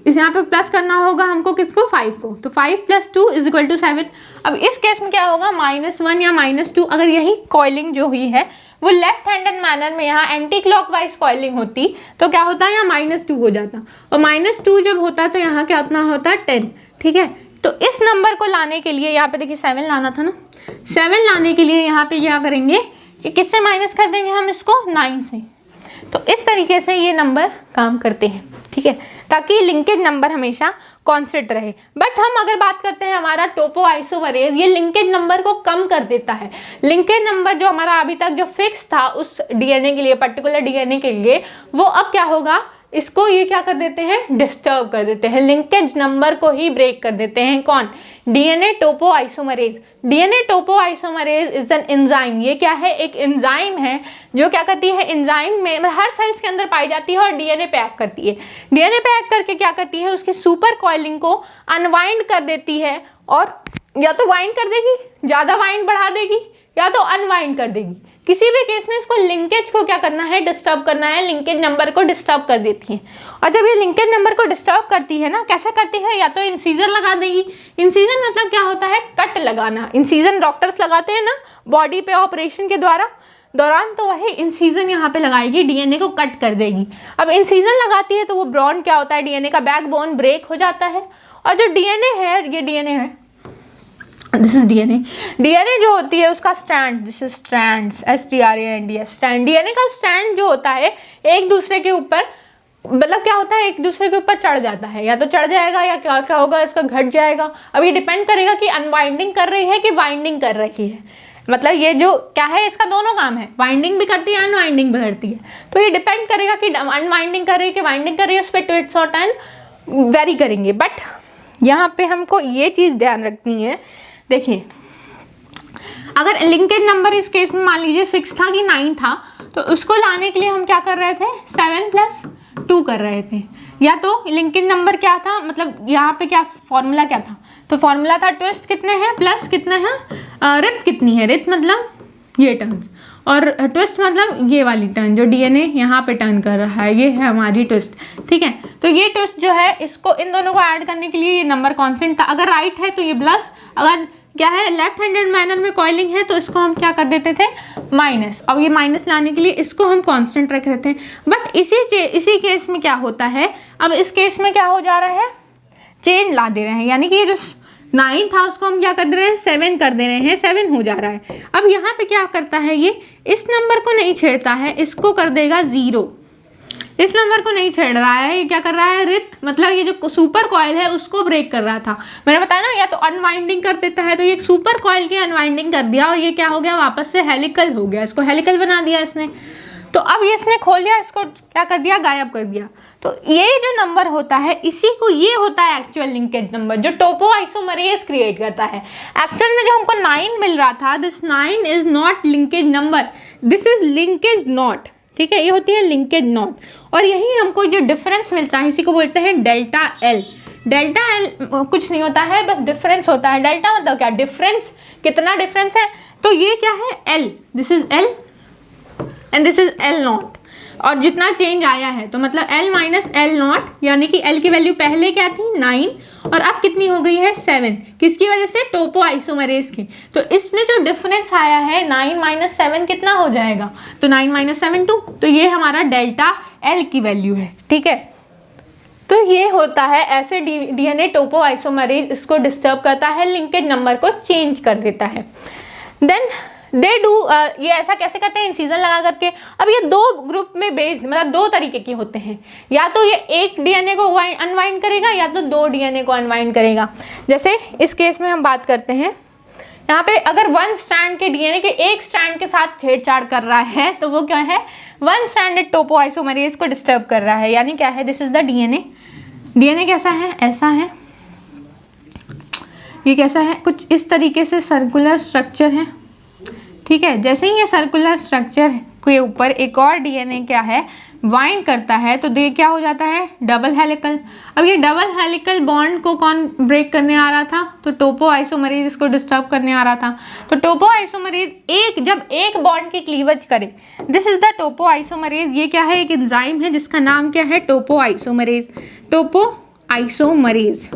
इस यहाँ पे प्लस करना होगा हमको किसको, 5 को, तो 5 + 2 = 7। अब इस केस में क्या होगा, -1 या -2, अगर यही कॉइलिंग जो हुई है वो लेफ्ट हैंडेड मैनर में यहाँ एंटी क्लॉकवाइज कॉइलिंग होती तो क्या होता है, यहाँ -2 हो जाता, और -2 जब होता तो यहाँ क्या अपना होता 10, ठीक है। तो इस नंबर को लाने के लिए यहाँ पे देखिए 7 लाना था ना, 7 लाने के लिए यहाँ पे क्या करेंगे कि किससे माइनस कर देंगे हम इसको, 9 से। तो इस तरीके से ये नंबर काम करते हैं, ठीक है, ताकि लिंकेज नंबर हमेशा कांस्टेंट रहे। बट हम अगर बात करते हैं हमारा टोपोआइसोमरेज, ये लिंकेज नंबर को कम कर देता है। लिंकेज नंबर जो हमारा अभी तक जो फिक्स था उस DNA के लिए, पर्टिकुलर DNA के लिए, वो अब क्या होगा, इसको ये क्या कर देते हैं, डिस्टर्ब कर देते हैं, लिंकेज नंबर को ही ब्रेक कर देते हैं। कौन, DNA topoisomerase. DNA topoisomerase is an enzyme, ये क्या है, एक एंजाइम है जो क्या करती है, एंजाइम में हर सेल्स के अंदर पाई जाती है और DNA पैक करती है। DNA पैक करके क्या करती है, उसकी सुपर कॉइलिंग को अनवाइंड कर देती है, और या तो वाइंड कर देगी, ज़्यादा वाइंड बढ़ा देगी, या तो अनवाइंड कर देगी। किसी भी केस में इसको लिंकेज को क्या करना है, डिस्टर्ब करना है, लिंकेज नंबर को डिस्टर्ब कर देती है। और जब ये लिंकेज नंबर को डिस्टर्ब करती है ना, कैसे करती है, या तो इंसीजर लगा देगी। इंसीजर मतलब क्या होता है, कट लगाना। इंसीजन डॉक्टर्स लगाते हैं ना बॉडी पे ऑपरेशन के दौरान, तो वही इंसीजन यहाँ पे लगाएगी, DNA को कट कर देगी। अब इंसीजन लगाती है तो वो ब्रॉन क्या होता है, DNA का बैकबोन ब्रेक हो जाता है, और जो DNA है, ये DNA है, दिस इज DNA जो होती है उसका stand, this is strands, STRAND stand. DNA का स्टैंड जो होता है एक दूसरे के ऊपर, मतलब क्या होता है, एक दूसरे के ऊपर चढ़ जाता है, या तो चढ़ जाएगा या क्या होगा, इसका घट जाएगा। अब ये डिपेंड करेगा कि अनवाइंडिंग कर रही है कि वाइंडिंग कर रही है। मतलब ये जो क्या है, इसका दोनों काम है, वाइंडिंग भी करती है, अनवाइंडिंग भी करती है। तो ये डिपेंड करेगा कि अनवाइंडिंग कर रही है कि वाइंडिंग कर रही है, उस पर ट्विस्ट और टर्न वेरी करेंगे। बट यहाँ पे हमको ये चीज़ ध्यान रखनी है, देखिए अगर लिंकेज नंबर इस केस में मान लीजिए फिक्स था कि 9 था, तो उसको लाने के लिए हम क्या कर रहे थे, 7 + 2 कर रहे थे। या तो लिंकेज नंबर क्या था, मतलब यहाँ पे क्या फॉर्मूला क्या था, तो फॉर्मूला था ट्विस्ट कितने हैं प्लस कितने हैं, रिथ कितनी है, रिथ मतलब ये टर्न, और ट्विस्ट मतलब ये वाली टर्न जो DNA यहाँ पे टर्न कर रहा है, ये है हमारी ट्विस्ट, ठीक है। तो ये ट्विस्ट जो है, इसको इन दोनों को ऐड करने के लिए ये नंबर कांस्टेंट था। अगर राइट है तो ये प्लस, अगर क्या है लेफ्ट हैंडेड मैनर में कॉइलिंग है तो इसको हम क्या कर देते थे, माइनस। अब ये माइनस लाने के लिए इसको हम कांस्टेंट रख देते हैं। बट इसी केस में क्या होता है, अब इस केस में क्या हो जा रहा है, चेंज ला दे रहे हैं, यानी कि ये जो 9 था उसको हम क्या कर दे रहे हैं, 7 कर दे रहे हैं, 7 हो जा रहा है। अब यहाँ पे क्या करता है, ये इस नंबर को नहीं छेड़ता है, इसको कर देगा 0। इस नंबर को नहीं छेड़ रहा है, ये क्या कर रहा है, रिथ मतलब ये जो सुपर कॉइल है उसको ब्रेक कर रहा था। मैंने बताया ना, या तो अनवाइंडिंग कर देता है, तो ये सुपर कॉइल की अनवाइंडिंग कर दिया और ये क्या हो गया, वापस से हेलिकल हो गया, इसको हेलिकल बना दिया इसने। तो अब ये इसने खोल दिया, इसको क्या कर दिया, गायब कर दिया। तो ये जो नंबर होता है, इसी को ये होता है एक्चुअल लिंकेज नंबर, जो टोपोआइसोमरेज क्रिएट करता है। एक्चुअल में जो हमको 9 मिल रहा था, this 9 is not linkage number, this is linkage not, ठीक है, ये होती है लिंकेज नॉट। और यही हमको जो डिफरेंस मिलता है, इसी को बोलते हैं डेल्टा एल। डेल्टा एल कुछ नहीं होता है, बस डिफरेंस होता है। डेल्टा मतलब क्या, डिफरेंस, कितना डिफरेंस है, तो ये क्या है, L, this is L and this is L not. और जितना चेंज आया है तो मतलब L माइनस एल नॉट, यानी कि L की वैल्यू पहले क्या थी 9 और अब कितनी हो गई है 7, किसकी वजह से, टोपोआइसोमरेज की। तो इसमें जो डिफरेंस आया है 9 माइनस 7 कितना हो जाएगा, तो 9 माइनस 7 2, तो ये हमारा डेल्टा L की वैल्यू है, ठीक है। तो ये होता है ऐसे डीएनए टोपोआइसोमरेज इसको डिस्टर्ब करता है, लिंकेज नंबर को चेंज कर देता है। देन दे डू ये ऐसा कैसे करते हैं, इंसिजन लगा करके। अब ये दो ग्रुप में बेस्ड, मतलब दो तरीके के होते हैं, या तो ये एक डीएनए को अनवाइंड करेगा या तो दो डीएनए को अनवाइंड करेगा। जैसे इस केस में हम बात करते हैं, यहाँ पे अगर वन स्ट्रैंड के डीएनए के एक स्ट्रैंड के साथ छेड़छाड़ कर रहा है तो वो क्या है, वन स्ट्रैंडेड टोपोआइसोमरेज को डिस्टर्ब कर रहा है। यानी क्या है, this is the DNA. DNA कैसा है, ऐसा है, ये कैसा है, कुछ इस तरीके से सर्कुलर स्ट्रक्चर है, ठीक है। जैसे ही ये सर्कुलर स्ट्रक्चर के ऊपर एक और डीएनए क्या है, वाइंड करता है, तो ये क्या हो जाता है, डबल हेलिकल। अब ये डबल हेलिकल बॉन्ड को कौन ब्रेक करने आ रहा था, तो टोपोआइसोमरेज इसको डिस्टर्ब करने आ रहा था। तो टोपोआइसोमरेज जब एक बॉन्ड की क्लीवेज करे, दिस इज द टोपोआइसोमरेज। ये क्या है, एक एंजाइम है जिसका नाम क्या है, टोपोआइसोमरेज। टोपोआइसोमरेज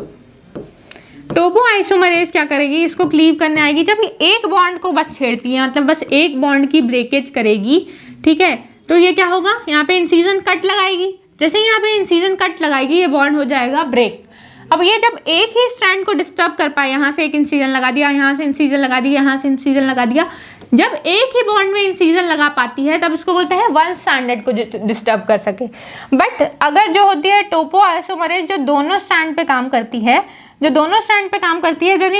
टोपोआइसोमरेज क्या करेगी, इसको क्लीव करने आएगी जब ये एक बॉन्ड को बस छेड़ती है, मतलब बस एक बॉन्ड की ब्रेकेज करेगी, ठीक है। तो ये क्या होगा, यहाँ पे इंसिजन कट लगाएगी। जैसे ही यहाँ पे इंसिजन कट लगाएगी ये बॉन्ड हो जाएगा ब्रेक। अब ये जब एक ही स्ट्रैंड को डिस्टर्ब कर पाए, यहाँ से एक इंसिजन लगा दिया, यहाँ से इंसिजन लगा दिया, यहाँ से इंसिजन लगा दिया, जब एक ही बॉन्ड में इंसिजन लगा पाती है तब इसको बोलते हैं वन स्ट्रैंडेड को डिस्टर्ब कर सके। बट अगर जो होती है टोपोआइसोमरेज जो दोनों स्ट्रैंड पे काम करती है, जो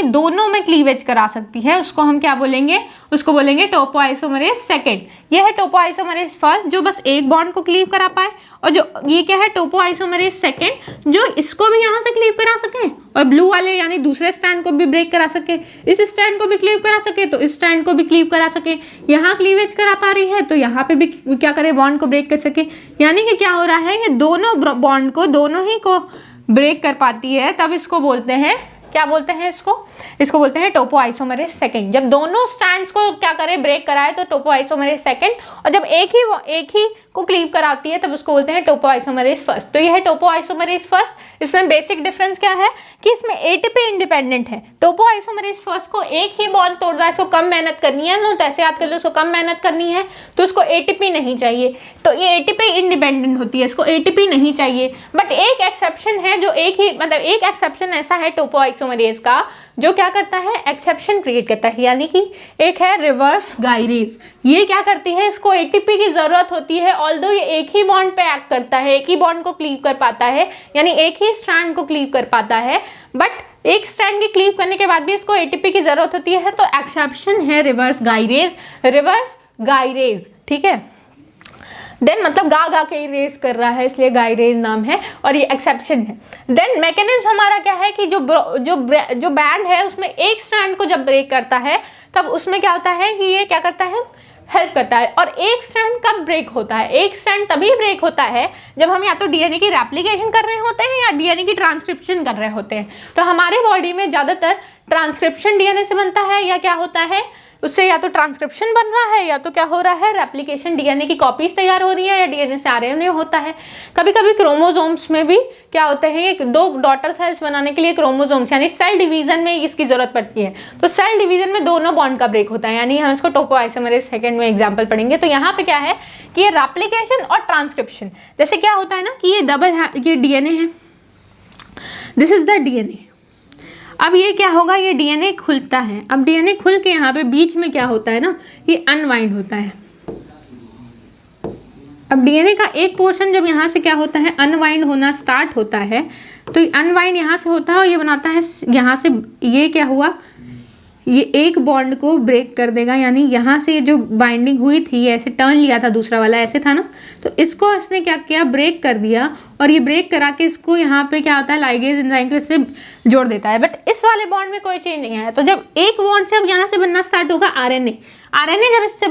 दोनों में क्लीवेज करा सकती है, उसको हम क्या बोलेंगे, उसको बोलेंगे टोपोआइसोमरेज सेकेंड। ये है टोपोआइसोमरेज फर्स्ट जो बस एक बॉन्ड को क्लीव करा पाए, और जो ये क्या है टोपोआइसोमरेज सेकेंड जो इसको भी यहाँ से क्लीव करा सके और ब्लू वाले यानी दूसरे स्ट्रैंड को भी ब्रेक करा सके, इस स्ट्रैंड को भी क्लीव करा सके तो इस स्ट्रैंड को भी क्लीव करा सके। यहाँ क्लीवेज करा पा रही है तो यहाँ पे भी क्या करे, बॉन्ड को ब्रेक कर सके। यानी कि क्या हो रहा है, ये दोनों बॉन्ड को दोनों ही को ब्रेक कर पाती है, तब इसको बोलते हैं, क्या बोलते हैं इसको बोलते हैं टोपोआइसोमरेज सेकेंड। जब दोनों स्ट्रैंड्स को क्या करे, ब्रेक कराए तो टोपोआइसोमरेज सेकेंड, और जब एक ही को क्लीव कराती है तब उसको बोलते हैं टोपोआइसोमरेज फर्स्ट। तो ये है टोपोआइसोमरेज फर्स्ट। इसमें बेसिक डिफरेंस क्या है कि इसमें एटीपी इंडिपेंडेंट है। टोपोआइसोमरेज फर्स्ट को एक ही बॉन्ड तोड़ रहा है, इसको कम मेहनत करनी है ना, तो ऐसे याद कर लो, इसको कम मेहनत करनी है तो इसको एटीपी नहीं चाहिए, तो ये एटीपी इंडिपेंडेंट होती है, इसको एटीपी नहीं चाहिए। बट एक एक्सेप्शन है जो एक एक्सेप्शन ऐसा है टोपोआइसोमरेज का जो क्या करता है, एक्सेप्शन क्रिएट करता है। यानी कि एक है रिवर्स गायरेज। ये क्या करती है, इसको एटीपी की जरूरत होती है, ऑल्दो ये एक ही बॉन्ड पे एक्ट करता है, एक ही बॉन्ड को क्लीव कर पाता है, यानी एक ही स्ट्रैंड को क्लीव कर पाता है, बट एक स्ट्रैंड की क्लीव करने के बाद भी इसको एटीपी की जरूरत होती है, तो एक्सेप्शन है रिवर्स गायरेज, ठीक है। देन मतलब गा के इरेज कर रहा है, इसलिए गायरेज नाम है, और ये एक्सेप्शन है। देन मैकेनिज्म हमारा क्या है कि जो बैंड है उसमें एक स्ट्रैंड को जब ब्रेक करता है तब उसमें क्या होता है कि ये क्या करता है, हेल्प करता है। और एक स्ट्रैंड कब ब्रेक होता है, एक स्ट्रैंड तभी ब्रेक होता है जब हम या तो डीएनए की रेप्लिकेशन कर रहे होते हैं या डीएनए की ट्रांसक्रिप्शन कर रहे होते हैं। तो हमारे बॉडी में ज़्यादातर ट्रांसक्रिप्शन डीएनए से बनता है, या क्या होता है उससे या तो ट्रांसक्रिप्शन बन रहा है या तो क्या हो रहा है, रेप्लिकेशन, डीएनए की कॉपीज तैयार हो रही है, या डीएनए से आरएनए होता है। कभी कभी क्रोमोसोम्स में भी क्या होते हैं, दो डॉटर सेल्स बनाने के लिए क्रोमोसोम्स यानी सेल डिवीजन में इसकी जरूरत पड़ती है, तो सेल डिवीजन में दोनों बॉन्ड का ब्रेक होता है, यानी हम इसको टोपोआइसोमरेज सेकेंड में एग्जाम्पल पढ़ेंगे। तो यहाँ पे क्या है कि ये रेप्लिकेशन और ट्रांसक्रिप्शन, जैसे क्या होता है ना कि ये डीएनए है, दिस इज द डीएनए। अब ये क्या होगा, ये डीएनए खुलता है। अब डीएनए खुल के यहाँ पे बीच में क्या होता है ना, ये अनवाइंड होता है। अब डीएनए का एक पोर्शन जब यहाँ से क्या होता है, अनवाइंड होना स्टार्ट होता है, तो ये अनवाइंड यहाँ से होता है और ये बनाता है यहाँ से, ये क्या हुआ, ये एक बॉन्ड को ब्रेक कर देगा, यानी यहाँ से जो बाइंडिंग हुई थी ऐसे टर्न लिया था, दूसरा वाला ऐसे था ना, तो इसको इसने क्या किया, ब्रेक कर दिया, और ये ब्रेक करा के इसको यहाँ पे क्या होता है, लाइगेज एंजाइम को इससे जोड़ देता है। बट इस वाले बॉन्ड में कोई चेंज नहीं आया। तो जब एक बॉन्ड से अब यहाँ से बनना स्टार्ट होगा आरएनए जब इससे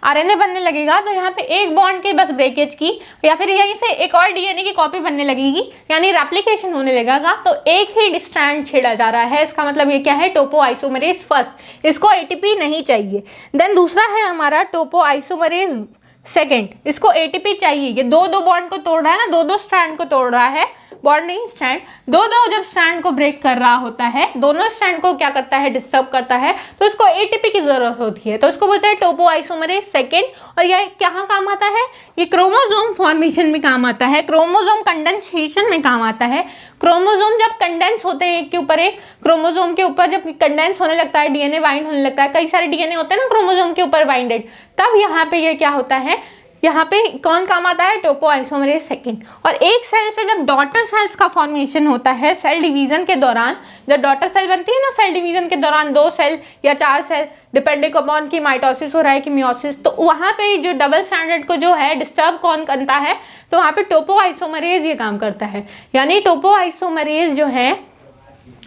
आरएनए बनने लगेगा तो यहाँ पे एक बॉन्ड के बस ब्रेकेज की, या फिर यहीं से एक और डीएनए की कॉपी बनने लगेगी, यानी रेप्लिकेशन होने लगेगा, तो एक ही स्ट्रैंड छेड़ा जा रहा है। इसका मतलब ये क्या है, टोपोआइसोमरेज फर्स्ट, इसको एटीपी नहीं चाहिए। देन दूसरा है हमारा टोपोआइसोमरेज सेकेंड, इसको एटीपी चाहिए। ये दो बॉन्ड को तोड़ रहा है ना, दो स्ट्रैंड को तोड़ रहा है, बॉन्डिंग स्ट्रैंड दो जब स्ट्रैंड को ब्रेक कर रहा होता है, दोनों स्ट्रैंड को क्या करता है, डिस्टर्ब करता है, तो इसको एटीपी की जरूरत होती है, तो इसको बोलते हैं टोपोआइसोमरेज सेकेंड। और यह कहाँ काम आता है, ये क्रोमोसोम फॉर्मेशन में काम आता है, क्रोमोसोम कंडेंसेशन में काम आता है। क्रोमोसोम जब कंडेंस होते हैं एक के ऊपर एक, क्रोमोसोम के ऊपर जब कंडेंस होने लगता है, डीएनए बाइंड होने लगता है, कई सारे डीएनए होते हैं ना क्रोमोसोम के ऊपर बाइंडेड, तब यहाँ पे ये क्या होता है, यहाँ पे कौन काम आता है, टोपोआइसोमरेज सेकेंड। और एक सेल से जब डॉटर सेल्स का फॉर्मेशन होता है सेल डिवीजन के दौरान, जब डॉटर सेल बनती है ना सेल डिवीजन के दौरान, 2 सेल या 4 सेल डिपेंडिंग अपॉन की माइटोसिस हो रहा है कि मियोसिस, तो वहाँ पे जो डबल स्टैंडर्ड को जो है डिस्टर्ब कौन करता है, तो वहाँ पे टोपोआइसोमरेज ये काम करता है। यानी टोपोआइसोमरेज जो है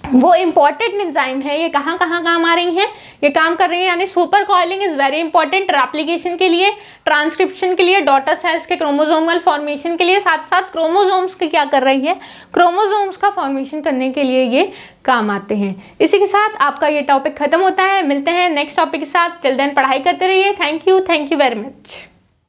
वो इंपॉर्टेंट एंजाइम है। ये कहाँ कहाँ काम आ रही हैं, ये काम कर रही है, यानी super coiling is very important replication के लिए, ट्रांसक्रिप्शन के लिए, डॉटर सेल्स के क्रोमोसोमल फॉर्मेशन के लिए, साथ साथ क्रोमोसोम्स की क्या कर रही है, क्रोमोसोम्स का फॉर्मेशन करने के लिए ये काम आते हैं। इसी के साथ आपका ये टॉपिक खत्म होता है, मिलते हैं नेक्स्ट टॉपिक के साथ। टिल देन पढ़ाई करते रहिए। Thank you very much.